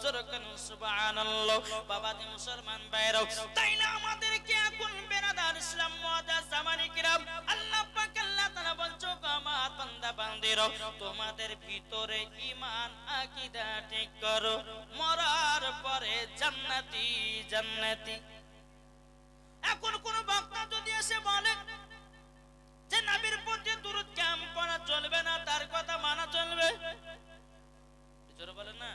জোরকান সুবহানাল্লাহ। বাবাজি মুসলমান ভাইরাও, তাই না আমাদেরকে এখন বেরাদার ইসলাম মুআজ্জাজ জামানি কিরাম, আল্লাহ পাক আল্লাহ তাআলা বলছো আমার বান্দা বান্দিরা, তোমাদের ভিতরে ঈমান আকীদা ঠিক করো, মরার পরে জান্নাতি জান্নাতি। এখন কোন বক্তা যদি এসে বলে যে নবীর প্রতি দুরূদ কাম পড়া চলবে না, তার কথা মানা চলবে, জোরে বলেন না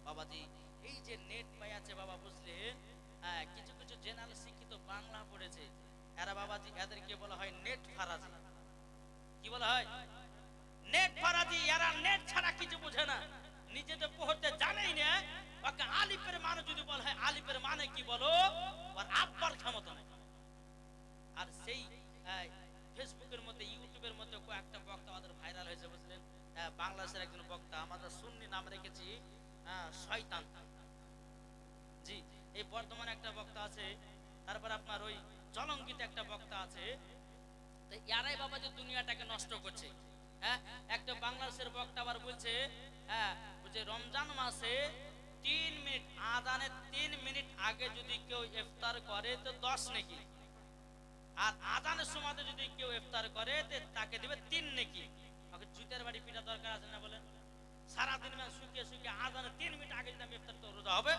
বাবাজি। এই যে নেট পাই আছে বাবা, বুঝলে কিছু কিছু জেনারেল শিক্ষিত বাংলা পড়েছে এরা বাবাজি, এদেরকে বলা হয় নেট ফারাজি। কি বলা হয়? নেট ফারাজি। এরা নেট ছাড়া কিছু বোঝে না, নিজে তো পড়তে জানেই না। ওকে আলিফের মানে যদি বলা হয় আলিফের মানে কি বলো, আর আব্বার ক্ষমতা নাই। আর সেই ফেসবুকের মধ্যে ইউটিউবের মধ্যে কয়েকটা বক্তা আমাদের ভাইরাল হয়েছে, বুঝলেন? বাংলাদেশের একজন বক্তা, আমাদের সুন্নি নাম রেখেছি শয়তান। জি, এই বর্তমানে একটা বক্তা আছে, তারপর আপনার ওই জলঙ্কিত একটা বক্তা আছে। তো ইয়ারাই বাবা যে দুনিয়াটাকে নষ্ট করছে। হ্যাঁ, একটা বাংলাদেশের বক্তা আবার বলছে যে রমজান মাসে 3 মিনিট আযানের 3 মিনিট আগে যদি কেউ ইফতার করে তো 10 নেকি, আর আযানের সময় যদি কেউ ইফতার করে তাকে দিবে 3 নেকি। ওকে জুতের বাড়ি পিটা দরকার আছে না বলেন? সারা দিন মানে শুকিয়ে শুকিয়ে আযানের 3 মিনিট আগে যদি আমি ইফতার, তো রোজা হবে?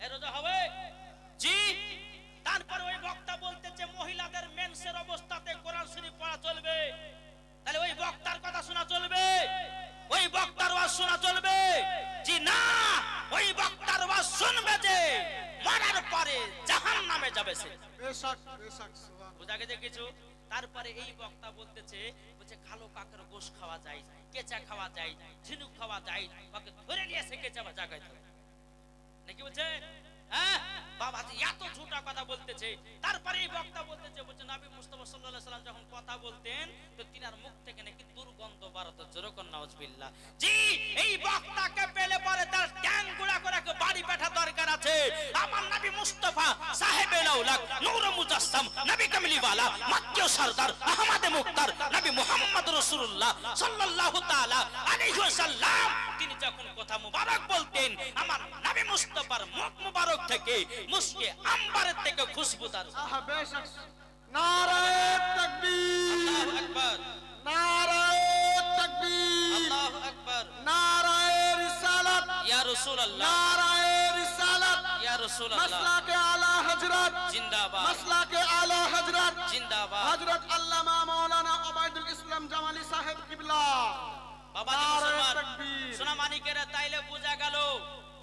এ রোজা হবে? জি। তারপর ওই বক্তা বলতেছে মহিলাদের মেন্সের অবস্থাতে কোরআন শরীফ পড়া চলবে। তাহলে ওই বক্তার কথা শোনা চলবে? ওই বক্তার ওয়াজ শোনা চলবে? জি না, ওই বক্তার ওয়াজ শুনবে যে মরার পরে জাহান্নামে যাবে সে। বেশক বেশক, সুবহান। বুঝা গেছে কিছু? তারপরে এই বক্তা বলতেছে কালো কাকের গোশ খাওয়া যায়, কেঁচা খাওয়া যায়, ঝিনুক খাওয়া যায়, ওকে ধরে নিয়ে এসে কেঁচা বা জায়গায় নাকি বলছে? হ্যাঁ বাবাজি, এত ঝুটা কথা বলতেছে। তারপরে এই বক্তা বলতেছে নবী মুস্তাফা সাল্লাল্লাহু আলাইহি সাল্লাম যখন কথা বলতেন তো তিনার মুখ থেকে নাকি দুর্গন্ধ বারত। জোরকন নাউজুবিল্লাহ। জি, এই বক্তাকে পেলে পরে তার ট্যাং গুড়া করে বাড়ি পাঠা দরকার আছে। আমার নবী মুস্তাফা সাহেবে লাউলাক নূরে মুজাসসাম নবী কামলিওয়ালা মক্কিয় সরদার আহমদে মুখতার নবী মুহাম্মদ রাসূলুল্লাহ সাল্লাল্লাহু তাআলা আলাইহি ওয়াসাল্লাম তিনি যখন কথা মুবারক বলতেন, আমার নবী মুস্তাফার মুখ মুবারক থেকে মুশকে আম্বারের থেকে খুশবুদার। আহা বেশক। নারায়ে তাকবীর, আল্লাহু আকবার, নারায়ে তাকবীর, আল্লাহু আকবার, নারায়ে রিসালাত, ইয়া রাসূলুল্লাহ, নারায়ে রিসালাত, ইয়া রাসূলুল্লাহ, মাসলাকে আলা হযরত জিন্দাবাদ, মাসলাকে আলা হযরত জিন্দাবাদ, হযরত আল্লামা মাওলানা ওবায়দুল ইসলাম জামালি সাহেব কিবলা। বাবা সোনা মানিকেরা, তাইলে বোঝা গেল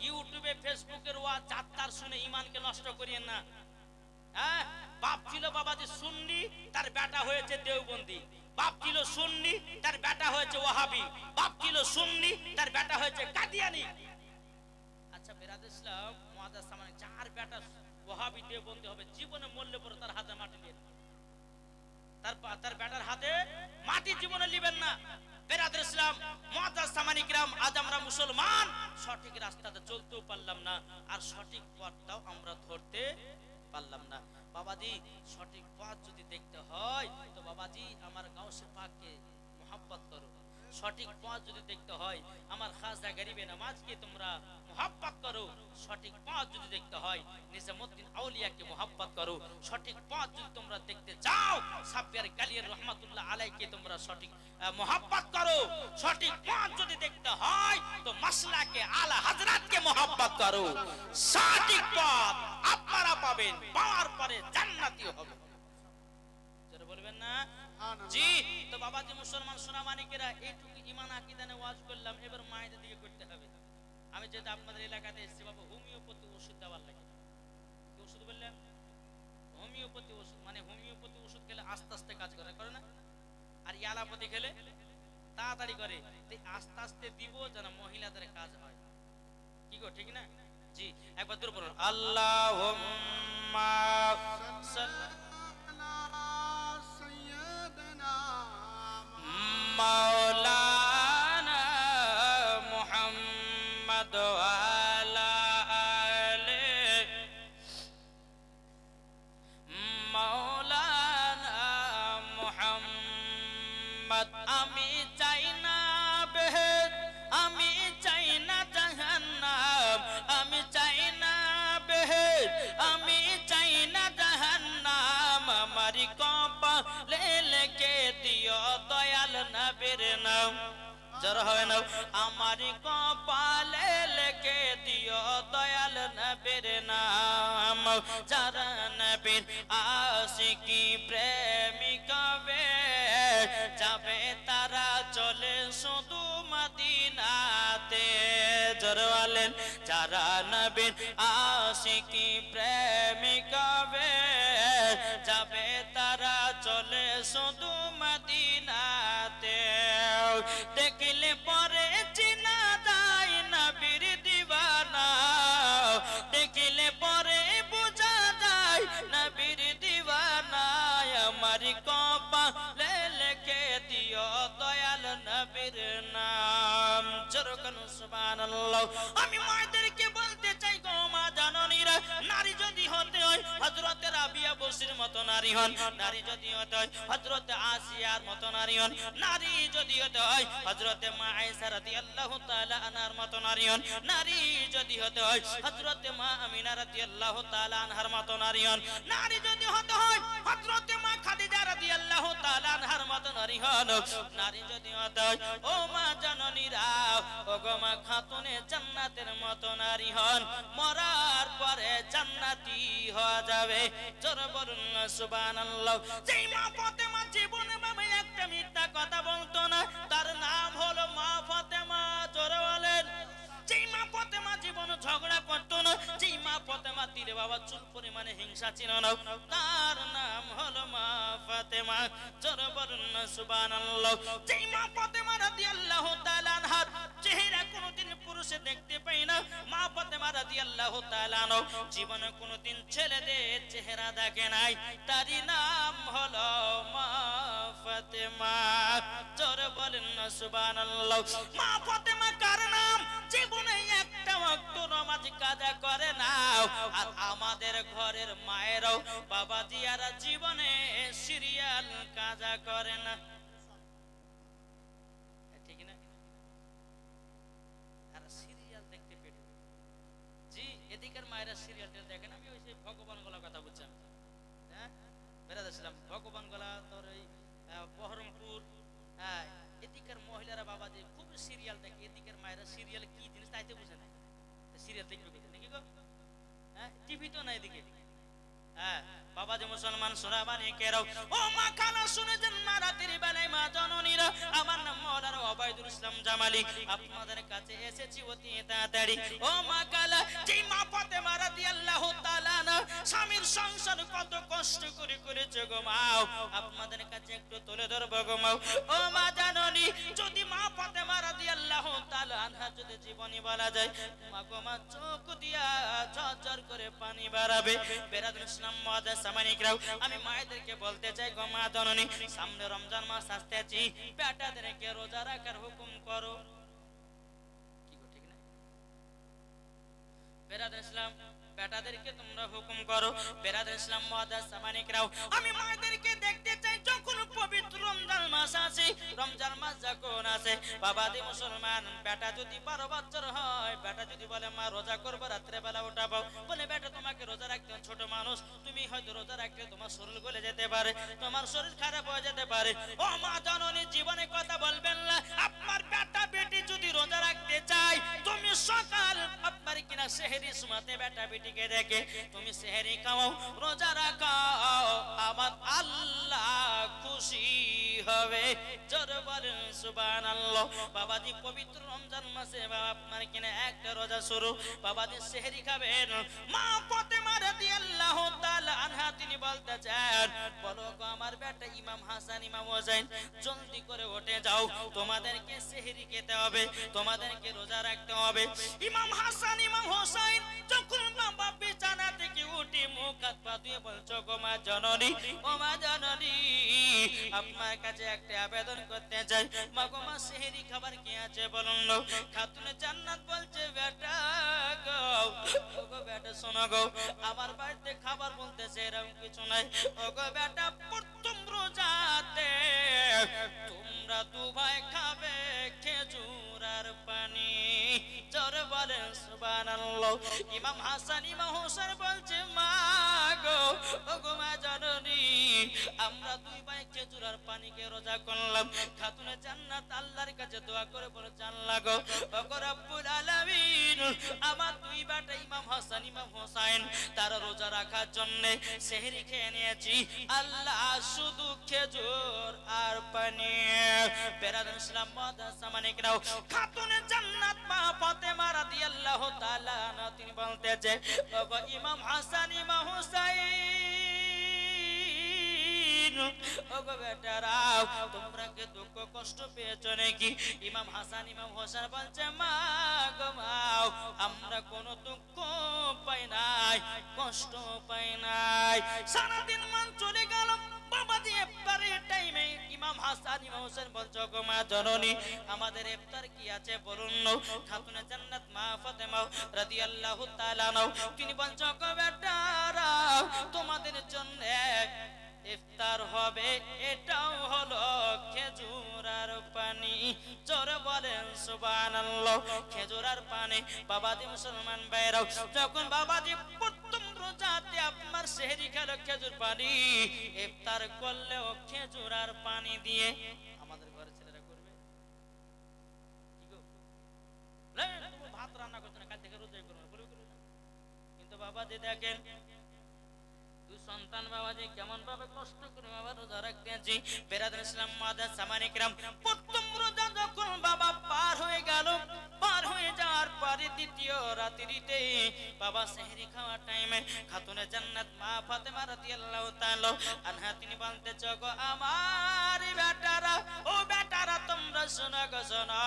ইউটিউবে ফেসবুকের ওয়াজ যাত্রার শুনে ঈমানকে নষ্ট করিয়েন না। হ্যাঁ, বাপ ছিল বাবাজি সুন্নি, তার বেটা হয়েছে দেওবন্দি। বাপ ছিল সুন্নি, তার বেটা হয়েছে ওয়াহাবি। বাপ ছিল সুন্নি, তার বেটা হয়েছে কাদিয়ানি। আচ্ছা বেরাদ ইসলাম মুআজ্জাজ সামানি, যার বেটা ওয়াহাবি দেওবন্দি হবে, জীবনে মরলে পরে তার হাতে মাটি নেবেন, তার বেটার হাতে মাটি জীবনে নেবেন না। বেরাদ ইসলাম মুআজ্জাজ সামানি কিরাম, আজ আমরা মুসলমান সঠিক রাস্তাতে চলতেও পারলাম না, আর সঠিক পথটাও আমরা ধরতে পারলাম না। বাবাজি, সঠিক পথ যদি দেখতে হয় তো বাবাজি আমার গাউসে পাককে মহব্বত করো। সঠিক পথ যদি দেখতে হয়, আমার খাজা গরিবে নামাজকে তোমরা মহব্বত করো। সঠিক পথ যদি দেখতে হয়, নিজামুদ্দিন আউলিয়াকে মহব্বত করো। সঠিক পথ যদি তোমরা দেখতে চাও, সাব্বির কালিয়ার রহমাতুল্লাহ আলাইহিকে তোমরা সঠিক মহব্বত করো। সঠিক পথ যদি দেখতে হয় তো মাসলাকে আলা হযরতকে মহব্বত করো। সঠিক পথ আপনারা পাবেন, পাওয়ার পরে জান্নাতি হবে। যারা বলবেন না জি। তো বাবাজি মুসলমান সোনামানিকেরা, এইটুকু ঈমান আকীদা নিয়ে ওয়াজ করলাম, এবার মায়েদের দিকে করতে হবে। আমি যেটা আপনাদের এলাকাতে এসেছি বাবা, হোমিওপ্যাথি ওষুধ দেওয়ার লাগে। কি ওষুধ বললেন? হোমিওপ্যাথি ওষুধ, মানে হোমিওপ্যাথি ওষুধ খেলে আস্তে আস্তে কাজ করে না? আর অ্যালোপ্যাথি খেলে তাড়াতাড়ি করে। আস্তে আস্তে দিব যেন মহিলাদের কাজ হয়। কি গো, ঠিক না? জি, একবার দূর বলুন আল্লাহুম্মা মাওলানা মুহাম্মদ আলা আলে মাওলানা মুহাম্মদ। আমি চাই না বেহেশত, আমি চাই না জাহান্নাম, আমি চাই না বেহেশত, আমি চাই না জাহান্নাম। আমার কপালে লিখে দিও দয়াল নবীর নাম। যারা হয় না, আমার কপালে লিখে দিও দয়াল নবীর নাম। যারা নবীর আশিকি প্রেমিক হবে, যাবে তারা চলে শুধু মদিনাতে। যারা বলেন যারা নবীর আশিকি প্রেমিক হবে, যাবে তারা চলে শুধু মদিনাতে। দেখলে পরে চিনা যায় নবীর দিওয়ানা, দেখলে পরে বোঝা যায় নবীর দিওয়ানা। আমার কপালে লিখে দিও দয়াল নবীর নাম। যেরকম সুবহানাল্লাহ। আমি মায়েদেরকে বলতে চাই গো মা জাননীরা, নারী যদি হতে হয় হযরতে রাবিয়া বসির মতো নারী হন, নারী যদি হতে হয় হযরতে আসিয়ার মতো নারী হন, নারী যদি হতে হয় হযরতে মা আয়েশা রাদিয়াল্লাহু তাআলা আনহার মতো নারী হন, নারী যদি হতে হয় হযরতে মা আমিনা রাদিয়াল্লাহু তাআলা আনহার মতো নারী হন, নারী যদি হতে হয় হযরতে মা খাদিজা রাদিয়াল্লাহু তাআলা আনহার মতো নারী হন, নারী যদি হতে হয় ও মা জাননীরা, ও গো মা খাতুনে জান্নাতের মতো নারী হন, মরার পরে জান্নাতি হয়ে যাবে। জোর বলুন সুবহানাল্লাহ। যেই মা ফাতেমা জীবনে বাবা একটা মিথ্যা কথা বলতো না, তার নাম হলো মা ফাতেমা। জোরে বলেন। যেই মা ফাতেমা জীবন ঝগড়া করতো না, যেই মা ফাতেমা তীরে বাবা চুল পরিমাণে হিংসা ছিল না, তার নাম হলো মা ফাতেমা। জোরে বলুন সুবহানাল্লাহ। যেই মা ফাতেমা রাদিয়াল্লাহু তাআলা আনহার চেহারা কোনোদিন পুরুষে দেখতে পাই না, মা ফাতেমা রাদিয়াল্লাহু তাআলা আনহা জীবনে কোনোদিন ছেলেদের চেহারা দেখে নাই, তারই নাম হলো মা ফাতেমা। জোরে বলেন না সুবহানাল্লাহ। মা ফাতেমা কার নাম? জীবনে একটা ওয়াক্ত নামাজ কাজা করে না। আর আমাদের ঘরের মায়েরাও বাবাজিয়ারা জীবনে সিরিয়াল কাজা করে না, ঠিক না? আর সিরিয়াল দেখতে পেট। জি, এদিকের মায়েরা সিরিয়ালটা দেখেন। আমি ওই সেই ভগবান গলা কথা বলছিলাম, হ্যাঁ বেড়াতেছিলাম ভগবান গলা, তোর এই বহরমপুর, হ্যাঁ এদিকের মহিলারা বাবাজি খুব সিরিয়াল দেখে, এদিকের মায়েরা সিরিয়াল কি জিনিস তাইতে বুঝে না। সিরিয়াল দেখবে নাকি গো? হ্যাঁ টিভি তো না এদিকে। হ্যাঁ বাবাজি মুসলমান সোনাবানি কেরাও, ও মা খালা শুনেছেন মা রাতের বেলায় মা জননীরা, আমার নাম মাওলানা ওবায়দুল ইসলাম জামালি, আপনাদের কাছে এসেছি অতি তাড়াতাড়ি। ও মা খালা, যেই মা ফাতেমা রাদিয়াল্লাহু তাআলা আনহা স্বামীর সংসার কত কষ্ট করে করেছে গো মাও, আপনাদের কাছে একটু তুলে ধরবো গো মাও। ও মা জাননী, যদি মা ফাতেমা রাদিয়াল্লাহু তাআলা আনহা যদি জীবনী বলা যায়, মা গো মা চোখ দিয়া ঝরঝর করে পানি বাড়াবে। বেরাদুল ইসলাম মুআদ্দাস সামানিকরাও, আমি মায়েদেরকে বলতে চাই গো মা জননী, সামনে রমজান মাস আসতেছি, বেটাদেরকে রোজা রাখার হুকুম করো। কি গো, ঠিক না? বেরাদুল ইসলাম বেটাদেরকে তোমরা হুকুম করো। বেরাদার ইসলাম মুআদ্দাস সামানিকরাও, আমি মায়েদেরকে দেখতে চাই যখন পবিত্র রমজান মাস আছে, রমজান মাস যখন আছে বাবাদি মুসলমান, বেটা যদি 12 বছর হয়, বেটা যদি বলে মা রোজা করবো, রাত্রে বেলা উঠাবো, বলে বেটা তোমাকে রোজা রাখতে হবে, ছোট মানুষ তুমি হয়তো রোজা রাখলে তোমার শরীর গলে যেতে পারে, তোমার শরীর খারাপ হয়ে যেতে পারে। ও মা জননী, জীবনে কথা বলবেন না। আপনার বেটা বেটি যদি রোজা রাখতে চায়, তুমি সকাল আপনার কিনা সেহরি সুমাতে বেটা বেটিকে দেখে তুমি সেহরি খাও, রোজা রাখাও, আমার আল্লাহ খুশি হবে। জোর বলেন সুবহানাল্লাহ। বাবাজি পবিত্র রমজান মাসে বাবা আপনার কিনা একটা রোজা শুরু, বাবাজি সেহরি খাবেন। মা ফাতেমা রাদিয়াল্লাহু তাআলা আনহা তিনি বলতেছেন, বলো গো আমার বেটা ইমাম হাসান ইমাম হোসেন, জলদি করে উঠে যাও, তোমাদেরকে সেহরি খেতে হবে, তোমাদেরকে রোজা রাখতে হবে। ইমাম হাসান ইমাম হোসেন যখন বাবা বিছানা থেকে উঠে মুখ হাত পা ধুয়ে বলছো গো মা জননী, ও মা জননী, আপনার কাছে একটা আবেদন করতে চাই, মা গো মা সেহরি খাবার কি আছে বলুন না। খাতুনে জান্নাত বলছে, বেটা গো, ও গো বেটা শোনো গো, আমার বাড়িতে খাবার বলতেছে এরকম কিছু নাই। ও গো বেটা, প্রথম রোজাতে তোমরা দুভাই খাবে খেজুর আর পানি। জোরে বলেন সুবহানাল্লাহ। ইমাম হাসান ইমাম হোসেন বলছে, মা গো, ও গো মা জননী, আমরা দুই ভাই খেজুর আর পানিকে রোজা করলাম। খাতুনে জান্নাত আল্লাহর কাছে দোয়া করে বলে, জানলা গো, ও গো রব্বুল আলামিন, আমার দুই বেটা ইমাম হাসান ইমাম হোসেন তারা রোজা রাখার জন্য সেহরি খেয়ে নিয়েছি, আল্লাহ শুধু খেজুর আর পানি। বেরাদার ইসলাম মুআদ্দাস সামানিকরাও, খাতুনে জান্নাত মা ফাতেমা রাদিয়াল্লাহু তাআলা আনহা তিনি বলতেছে, ও গো ইমাম হাসান ইমাম হোসেন, ও গো বেটারা, তোমরা কি দুঃখ কষ্ট পেয়েছো নাকি? ইমাম হাসান ইমাম হোসেন বলছে, মা গো মা, আমরা কোনো দুঃখ পাই নাই, কষ্ট পাই নাই। সারাদিন মান চলে গেল, বাবাজি ইফতারের টাইমে ইমাম হাসান ইমাম হোসেন বলছো গো মা জননী, আমাদের ইফতার কি আছে বলুন না। খাতুনে জান্নাত মা ফাতেমা রাদিয়াল্লাহু তাআলা আনহা তিনি বলছো গো বেটারা, তোমাদের জন্য ইফতার হবে, এটাও হলো খেজুর আর পানি। জোরে বলেন সুবহানাল্লাহ। খেজুর আর পানি। বাবাজি মুসলমান ভাইরাও, যখন বাবাজি প্রথম রোজাতে আপনার সেহরি খেলো খেজুর পানি, ইফতার করলেও খেজুর আর পানি দিয়ে। আমাদের ঘরে ছেলেরা করবে কি গো, তুমি ভাত রান্না করছো না, কাল থেকে রোজাই করবে, করবে না। কিন্তু বাবাজি দেখেন দুই সন্তান বাবাজি কেমন ভাবে কষ্ট করে বাবা রোজা রাখতেছি। বেরাদার ইসলাম মুআদ্দাস সামানিকরাম, প্রথম রোজা যখন বাবা পার হয়ে গেল, পার হয়ে যাওয়ার পরে দ্বিতীয় রাত্রিতে বাবা সেহরি খাওয়ার টাইমে খাতুনে জান্নাত মা ফাতেমা রাদিয়াল্লাহু তাআলা আনহা তিনি বলতেছে, গো আমার বেটারা, ও বেটারা তোমরা শোনো গো শোনো,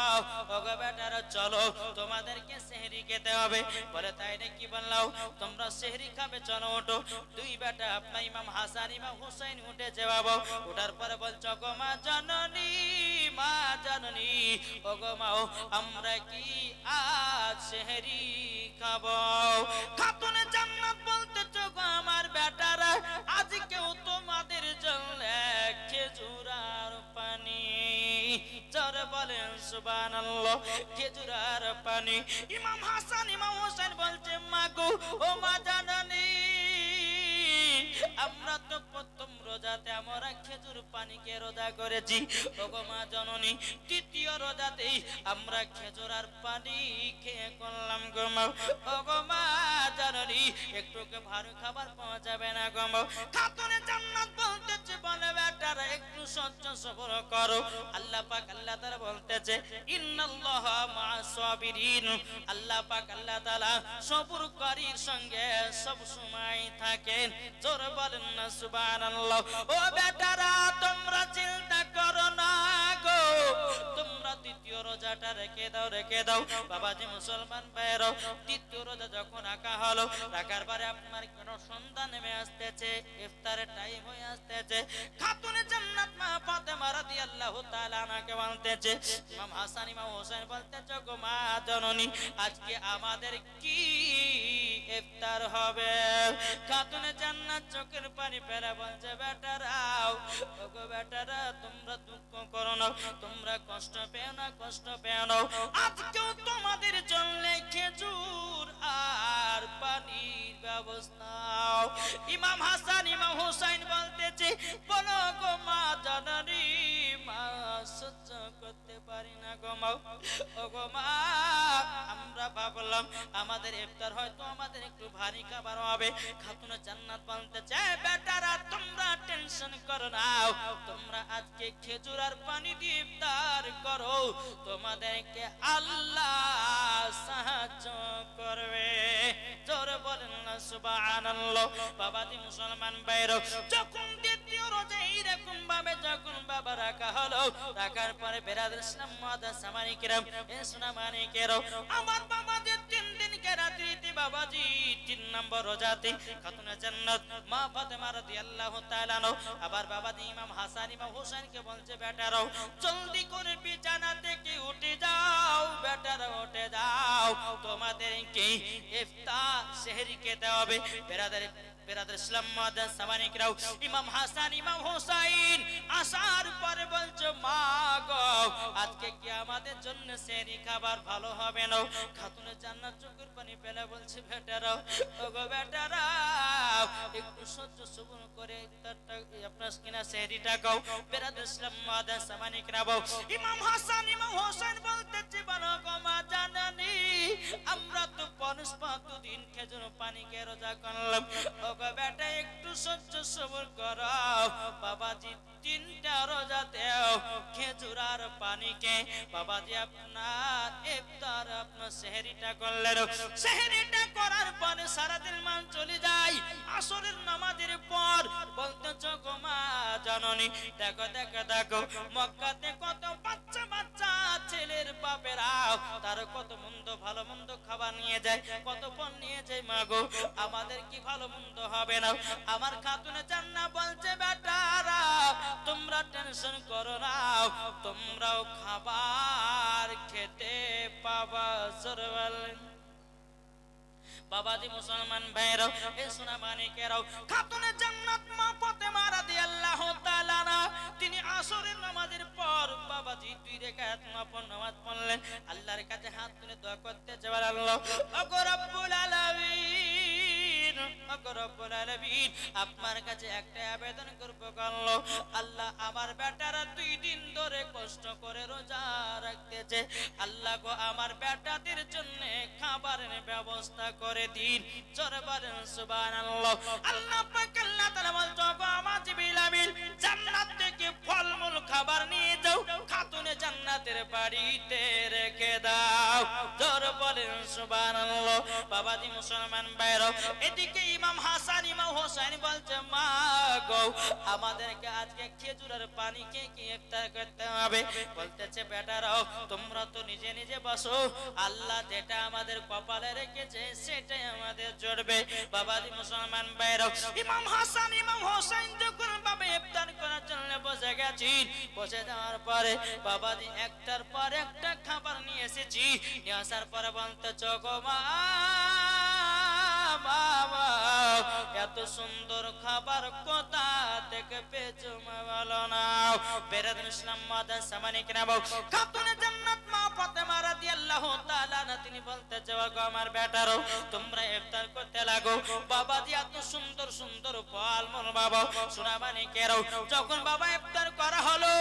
ও গো বেটারা চলো, তোমাদেরকে সেহরি খেতে হবে। বলে তাই নাকি বললাম, তোমরা সেহরি খাবে, চলো ওঠো। দুই বেটা আপনার ইমাম হাসান ইমাম হোসেন উঠেছে বাবা, ওঠার পরে বলছো গো মা জননী, মা জননী, ও গো মা, আমরা কি আজ সেহরি খাবো? খাতুনে জান্নাত বলতেছো গো আমার বেটারা, আজকেও তোমাদের জন্য খেজুর আর পানি। জোরে বলেন সুবহানাল্লাহ। খেজুর আর পানি। ইমাম হাসান ইমাম হোসেন বলছে, মা গো, ও মা জননী, আমরা তো প্রথম রোজাতে আমরা খেজুর পানিকে রোজা করেছি, ও গো মা জননী, দ্বিতীয় রোজাতেই আমরা খেজুর আর পানি খেয়ে করলাম গো মা, ও গো মা জননী, একটু ভালো খাবার পাওয়া যাবে না গো মা? খাতুনে জান্নাত বলতেছে, বলে বেটারা একটু সহ্য সবর করো। আল্লাহ পাক আল্লাহ তাআলা বলতেছে, ইন্নাল্লাহা মা'আস সাবিরিন, আল্লাহ পাক আল্লাহ তাআলা সবরকারীর সঙ্গে সব সময় থাকেন। জোরে বলেন না সুবহানাল্লাহ। ও বেটারা তোমরা চিন্তা করো না গো, তোমরা দ্বিতীয় রোজাটা রেখে দাও, রেখে দাও। বাবাজি মুসলমান ভাইরা, দ্বিতীয় রোজা যখন রাখা হলো, রাখার পরে আপনার কোন সন্ধ্যা নেমে আসতেছে, ইফতারের টাইম হয়ে আসতেছে। খাতুনে জান্নাত মা ফাতেমা রাদিয়াল্লাহু তাআলা আনহাকে বলতেছে, ইমাম হাসান ইমাম হোসেন বলতেছে, গো মা জননী, আজকে আমাদের কি ইফতার হবে। খাতুনে জান্নাত চোখের পানি ফেলে বলছে বেটারাও, ওগো বেটারা তোমরা দুঃখ করো না, তোমরা কষ্ট পেও না, কষ্ট পেও না, আজকেও তোমাদের জন্য খেজুর আর পানির ব্যবস্থা। ইমাম হাসান ইমাম হুসাইন বলতেছে, বলো গো মা জানানি, মা সহ্য করতে পারি না গো মা, ও গো মা আমরা ভাবলাম আমাদের ইফতার হয়তো আমাদের একটু ভারী খাবার হবে। খাতুনে জান্নাত বলতে চায় বেটারা তোমরা টেনশন করো না, তোমরা আজকে খেজুর আর পানি দিয়ে ইফতার করো, তোমাদেরকে আল্লাহ সাহায্য করবে। জোরে বলেন না সুবহানাল্লাহ। বাবাজি মুসলমান ভাইরা, যখন দ্বিতীয় রোজা এইরকম ভাবে যখন বাবা রাখা হলো, রাখার পরে বেরাদর ইসলাম মাদার সামানি কিরাম এ সোনা মানে কেরো, আমার বাবাজি 3 দিন কে রাত্রিতে বাবাজি 3 নম্বর রোজাতে খাতুনে জান্নাত মা ফাতেমা রাদিয়াল্লাহু তাআলা আনহা আবার বাবাজি ইমাম হাসান ইমাম হুসাইনকে বলছে বেটারাও জলদি করে বিছানা থেকে উঠে যাও, বেটারা উঠে যাও, তোমাদেরকে ইফতার সেহরি খেতে হবে। বেরাদর ইসলাম মাদার সামানি কিরাম ইমাম হাসান ইমাম হুসাইন আসার পরে বলছে মা গো আজকে কি আমাদের জন্য সেহরি খাবার ভালো হবে না? খাতুনে জান্নাত চোখের পানি ফেলে বলছে বেটারা, ওগো বেটারা একটু সহ্য সবুর করে ইফতারটা আপনার কিনা সেহরিটা খাও। বেরাদর ইসলাম মাদার সামানি কিরাম ইমাম হাসান ইমাম হুসাইন বলতেছে, বলো গো মা জানানি, আমরা তো ৫ দিন খেজুর পানি কে রোজা করলাম, ওগো বেটা একটু সহ্য সবুর করো। বাবাজি 3টা রোজাতেও খেজুর আর পানিকে বাবাজি আপনার ইফতার আপনার সেহরিটা করলেন। সেহরিটা করার পরে সারাদিন মান চলে যায়। আসরের নামাজের পর বলতেছো গো মা জাননি, দেখো দেখো দেখো মক্কাতে কত বাচ্চা বাচ্চা ছেলের বাপেরা তার কত মন্দ ভালো মন্দ খাবার নিয়ে যায়, কত ফল নিয়ে যায়, মা গো আমাদের কি ভালো মন্দ হবে না? আমার খাতুনে জান্নাত বলছে বেটারা তোমরা টেনশন করো না, তোমরাও খাবার খেতে পাবা। জোরে বলেন। বাবাজি মুসলমান ভাইরাও এ সোনা মানিকেরাও, খাতুনে জান্নাত মা ফাতেমা রাদিয়াল্লাহু তাআলা আনহা তিনি আসরের নামাজের পর বাবাজি 2 রাকাত নফল নামাজ পড়লেন, আল্লাহর কাছে হাত তুলে দোয়া করতে যাবার আল্লাহ ওগো রব্বুল আলামিন, ওগো রব্বুল আলামিন আপনার কাছে একটা আবেদন করব আল্লাহ, আল্লাহ আমার বেটারা 2 দিন ধরে কষ্ট করে রোজা রাখতেছে, আল্লাহ গো আমার বেটাদের জন্য খাবারের ব্যবস্থা করে দিন। জোরে বলেন সুবহানাল্লাহ। আল্লাহ পাক আল্লাহ তাআলা বলতো আমার জিবরিল আমিন জান্নাত থেকে ফলমূল খাবার নিয়ে যাও, খাতুনে জান্নাতের বাড়িতে রেখে দাও। জোরে বলেন সুবহানাল্লাহ। বাবাজি মুসলমান ভাইরা, এদিকে ইমাম হাসান ইমাম হুসাইন বলছে মা গো আমাদেরকে আজকে খেজুরের পানি কে কি ইফতার করতে হবে। বলতেছে বেটারাও তোমরা তো নিজে নিজে বসো, আল্লাহ যেটা আমাদের কপালে রেখেছে সেটাই আমাদের জড়বে। বাবাজি মুসলমান ভাইরা, ইমাম হাসান ইমাম হুসাইন যখন বাবা ইফতার করার জন্য বসে গেছেন, বসে যাওয়ার পরে বাবাজি একটার পর একটা খাবার নিয়ে এসেছি, নিয়ে আসার পরে বলতে গো মা বাবা এত সুন্দর খাবার কোথা থেকে পেয়েছো মা বলো না। বেরাদর ইসলাম মাদার সামানি কিরাম খাতুনে জান্নাত মা ফাতেমা রাদিয়াল্লাহু তাআলা আনহা তিনি বলতে গো আমার বেটারো তোমরা ইফতার করতে লাগো, বাবাজি এত সুন্দর সুন্দর ফল মূল বাবা সোনা মানিকেরাও। যখন বাবা ইফতার করা হলো,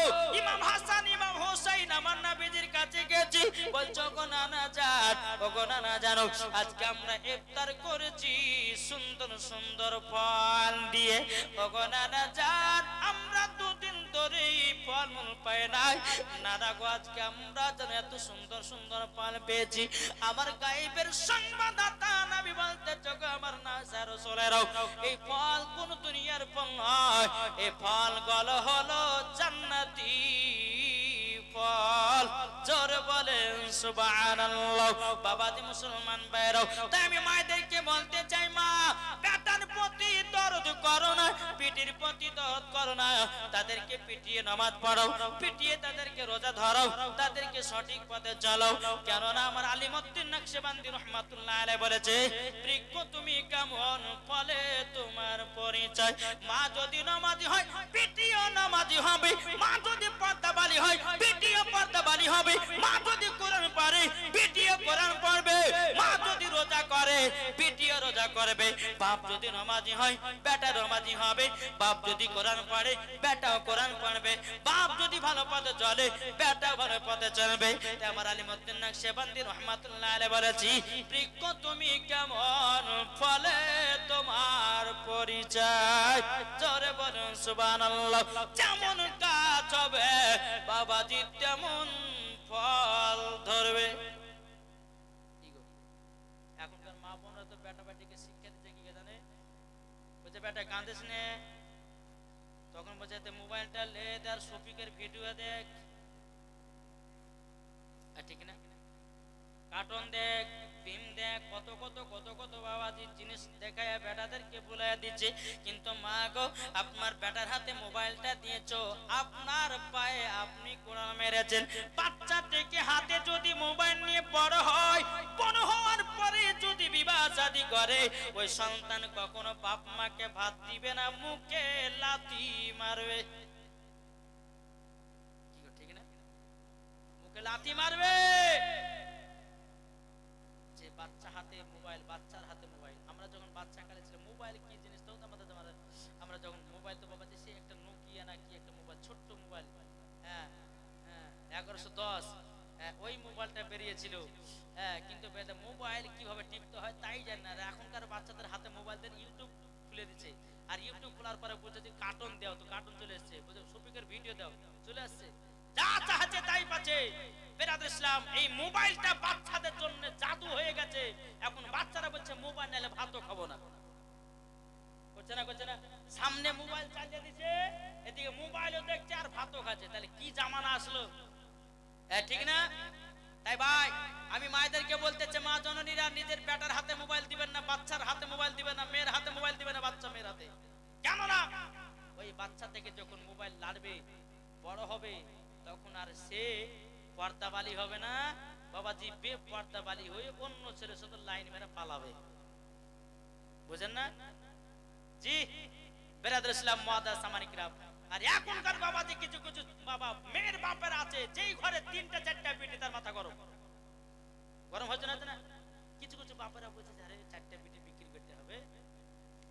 ইমাম হাসান ইমাম হুসাইন আমার নবীজির কাছে গেছি, বলছো গো নানা জান, ও গো নানা জানো আজকে আমরা ইফতার করেছি সুন্দর সুন্দর ফল দিয়ে, ও গো নানা জান আমরা 2 দিন ধরে ফল মূল পাই নাই, নানা গো আজকে আমরা যেন এত সুন্দর সুন্দর ফল পেয়েছি। আমার গায়েবের সংবাদদাতা নবী বলতে গো আমার নাসা রাসূলেরাও এই ফল কোন দুনিয়ার ফল নয়, এই ফল গুলো হলো জান্নাতি ফল। জোরে বলেন সুবহানাল্লাহ। বাবাজি মুসলমান ভাইরাও, তাই আমি মায়েদেরকে বলতে চাই মা বেটার প্রতি দরদ করো না, পিটির প্রতি দরদ করো না, তাদেরকে পিটিয়ে নামাজ পড়াও, পিটিয়ে তাদেরকে রোজা ধরাও, তাদেরকে সঠিক পথে চালাও। কেননা আমার আলিমউদ্দিন নকশবন্দি রহমাতুল্লাহ আলাইহি বলেছে, বৃক্ষ তুমি কেমন ফলে তোমার পরিচয়। মা যদি নামাজি হয় পিটিও নামাজি হবে, মা যদি পর্দাবালি হয় পিটিও পর্দাবালি হবে, মা যদি কোরআন পড়ে পিটিও কোরআন পড়বে, মা যদি রোজা করে পিটিও রোজা করবে। বাপ যদি নামাজি হয় বেটা নামাজি হবে, বাপ যদি কোরআন পড়ে বেটাও কোরআন পড়বে, বাপ যদি ভালো পথে চলে বেটাও ভালো পথে চলবে। তাই আমার আলিমউদ্দিন নকশবন্দি রহমাতুল্লাহ আলাইহি বলেছি, বৃক্ষ তুমি কেমন ফলে তোমার পরিচয়। জোরে বলুন সুবহানাল্লাহ। যেমন কাজ হবে বাবাজি তেমন ফল ধরবে। এখনকার মা বোনরা তো বেটা বেটিকে শিক্ষা দিতে কি জানে, বলছে বেটা কাঁদিস নে, তখন বলছে মোবাইলটা লে আর শফিকের ভিডিও দেখ, ঠিক না, কার্টুন দেখ, ফিল্ম দেখ, কত কত কত কত বাবাজি জিনিস দেখায় বেটাদেরকে বুলাইয়া দিচ্ছে। কিন্তু মা গো, আপনার বেটার হাতে মোবাইলটা দিয়েছো, আপনার পায়ে আপনি কোড়া মেরেছেন। বাচ্চাটিকে হাতে যদি মোবাইল নিয়ে বড় হয়, বড় হওয়ার পরে যদি বিবাহ শাদী করে, ওই সন্তান কখনো বাপ মাকে ভাত দিবে না, মুখে লাথি মারবে। ঠিক না, মুখে লাথি মারবে। যে বাচ্চা হাতে মোবাইল, বাচ্চার হাতে মোবাইল, আমরা যখন বাচ্চা কালে ছিল মোবাইল কি জিনিস তো আমাদের, আমরা যখন মোবাইল তো বাবা সে একটা নোকিয়া না কি একটা মোবাইল, ছোট্ট মোবাইল, হ্যাঁ হ্যাঁ 1110, ওই মোবাইলটা বেরিয়েছিল। হ্যাঁ, কিন্তু মোবাইল কিভাবে টিপতে হয় তাই জানি না। এখনকার বাচ্চাদের হাতে মোবাইল দেন, ইউটিউব খুলে দিচ্ছে, আর ইউটিউব খোলার পরে বলছে যে কার্টুন দাও, তো কার্টুন চলে এসছে, বলছে শফিকের ভিডিও দাও, চলে আসছে, যা চাচ্ছে তাই পাচ্ছে। বেরাদর ইসলাম, এই মোবাইলটা বাচ্চাদের জন্য জাদু হয়ে গেছে। এখন বাচ্চারা বলছে মোবাইল নালে ভাতও খাবো না, করছে না করছে না, সামনে মোবাইল চালিয়ে দিছে, এদিকে মোবাইলও দেখছে আর ভাতও খাচ্ছে। তাহলে কি জামানা আসলো, ঠিক না? তাই ভাই আমি মায়েদেরকে বলতেছে, মা জননীরা নিজের বেটার হাতে মোবাইল দিবেন না, বাচ্চার হাতে মোবাইল দিবেন না, মেয়ের হাতে মোবাইল দিবেন না, বাচ্চা মেয়ের হাতে। কেন না, ওই বাচ্চা থেকে যখন মোবাইল লাড়বে, বড় হবে, তখন আর সে পর্দাবালি হবে না বাবাজি, বেপর্দাবালি হয়ে অন্য ছেলের সাথে লাইন মেরে পালাবে। বুঝেন না জি বেরাদর ইসলাম মুআদ্দাস সামানিক রাব। আর এখনকার বাবাজি কিছু কিছু বাবা মেয়ের বাপের আছে, যেই ঘরে 3টা 4টা পিঠে তার মাথা গরম গরম হচ্ছে না। কিছু কিছু বাপেরা বলছে আরে 4টা পিঠে বিক্রি করতে হবে,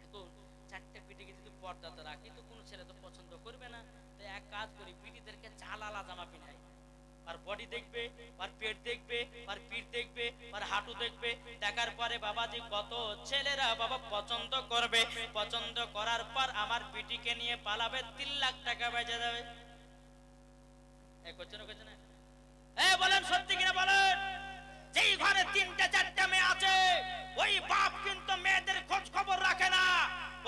এখন 4টা পিঠেকে যদি পর্দাতে রাখি তো কোনো ছেলে তো পছন্দ করবে না। তাই এক কাজ করি, পিঠেদেরকে জালালা জামা পিনাই, আর বডি দেখবে, আর পেট দেখবে, আর পিঠ দেখবে, আর হাঁটু দেখবে। দেখার পরে বাবাজি কত ছেলেরা বাবা পছন্দ করবে, পছন্দ করার পর আমার পিটিকে নিয়ে পালাবে, 3 লাখ টাকা বেজে যাবে। করছে না বলেন সত্যি কিনা বলেন? যেই ঘরে 3টা 4টা মেয়ে আছে, ওই বাপ কিন্তু মেয়েদের খোঁজ খবর রাখে না,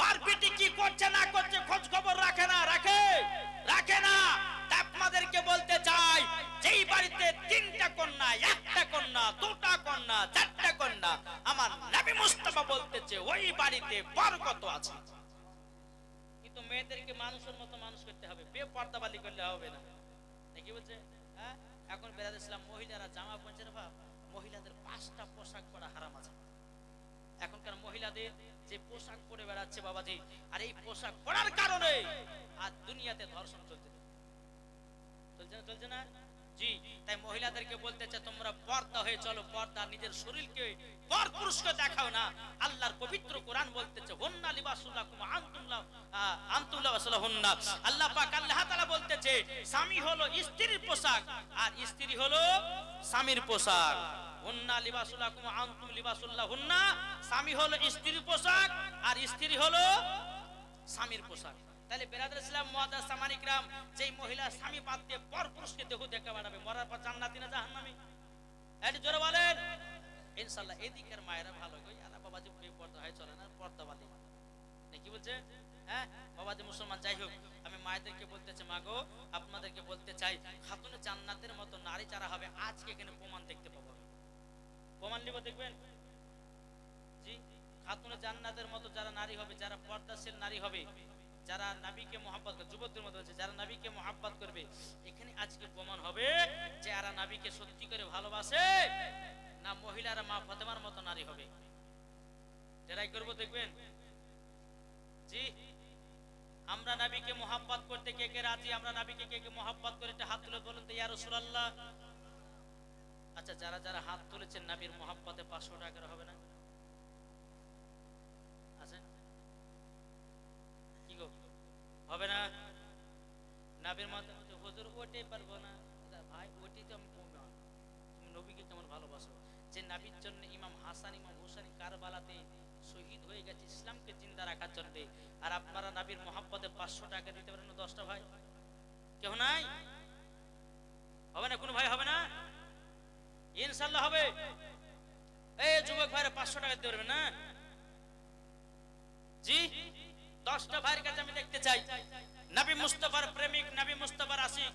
আর পিটি কি করছে না করছে খোঁজ খবর রাখে না, রাখে না। আপনাদেরকে বলতে চাই, যেই বাড়িতে 3টা কন্যা, 1টা কন্যা, 2টা কন্যা, 4টা কন্যা, আমার নবী মুস্তাফা বলতেছে ওই বাড়িতে বরকত আছে। কিন্তু মেয়েদেরকে মানুষের মতো মানুষ করতে হবে, বেপর্দাবালি করলে হবে না, নাকি বলছে? হ্যাঁ, এখন বেরাদর ইসলাম মহিলারা জামা পরছে না, মহিলাদের 5টা পোশাক পরা হারাম আছে। এখনকার মহিলাদের যে পোশাক পরে বেড়াচ্ছে বাবাজি, আর এই পোশাক পরার কারণে আর দুনিয়াতে ধর্ষণ চলছে না জি। তাই মহিলাদেরকে বলতে চাই, তোমরা পর্দা হয়ে চলো, পর্দা নিজের শরীরকে পর পুরুষকে দেখাও না। আল্লাহর পবিত্র কোরআন বলতেছে, হুন্না লিবাসুল লাকুম আনতুম লিবাসুল হুন্না। আল্লাহ পাক আল্লাহ তাআলা বলতেছে, স্বামী হলো স্ত্রীর পোশাক আর স্ত্রী হলো স্বামীর পোশাক। হুন্না লিবাসুল লাকুম আনতুম লিবাসুল লাহুন্না, স্বামী হলো স্ত্রীর পোশাক আর স্ত্রী হলো স্বামীর পোশাক। তাহলে বেরাদর ইসলাম মুআদ্দাস সামানিক রাম, যেই মহিলা স্বামী বাদ দিয়ে পর পুরুষকে দেহ দেখা বাড়াবে, মরার পর জান্নাতি না জাহান্নামী? একটু জোরে বলেন ইনশাআল্লাহ। এদিকের মায়েরা ভালো কই, আলা বাবাজি বেপর্দা হয় চলে না, পর্দাবালি নাকি বলছে? হ্যাঁ বাবাজি মুসলমান। যাই হোক, আমি মায়েদেরকে বলতেছে, মা গো আপনাদেরকে বলতে চাই, খাতুনে জান্নাতের মতো নারী যারা হবে, আজকে এখানে প্রমাণ দেখতে পাবো। প্রমাণ নিব, দেখবেন জি। খাতুনে জান্নাতের মতো যারা নারী হবে, যারা পর্দাশীল নারী হবে, যারা নবীকে মহব্বত করবে, যুবকদের মধ্যে আছে যারা নবীকে মহব্বত করবে, এখানে আজকে প্রমাণ হবে যে এরা নবীকে সত্যি করে ভালোবাসে না মহিলারা মা ফাতেমার মতো নারী হবে। ট্রাই করবো, দেখবেন। জি, আমরা নবীকে মহব্বত করতে কে কে রাজি? আমরা নবীকে কে কে মহব্বত করে একটা হাত তুলে বলেন তো ইয়া রাসূলুল্লাহ। আচ্ছা, যারা যারা হাত তুলেছেন নবীর মহব্বতে 500 টাকা হবে না? আছে কি গো, হবে না? নবীর মত হুজুর ওটাই পারবো না। ভাই ওটাই তো আমি কম না, তুমি নবীকে কেমন ভালোবাসো? যে নবীর জন্য ইমাম হাসান ইমাম হুসাইন কারবালাতে শহীদ হয়ে গেছে ইসলামকে জিন্দা রাখার জন্য, আর আপনারা নবীর মহব্বতে 500 টাকা দিতে পারেন না? 10টা ভাই কেউ নাই? হবে না কোনো ভাই? হবে না? ইনশাআল্লাহ হবে। এই যুবক ভাইরা 500 টাকা দিতে পারবেন না? জি, 10টা ভাইয়ের কাছে আমি দেখতে চাই নবী মুস্তাফার প্রেমিক, নবী মুস্তাফার আশিক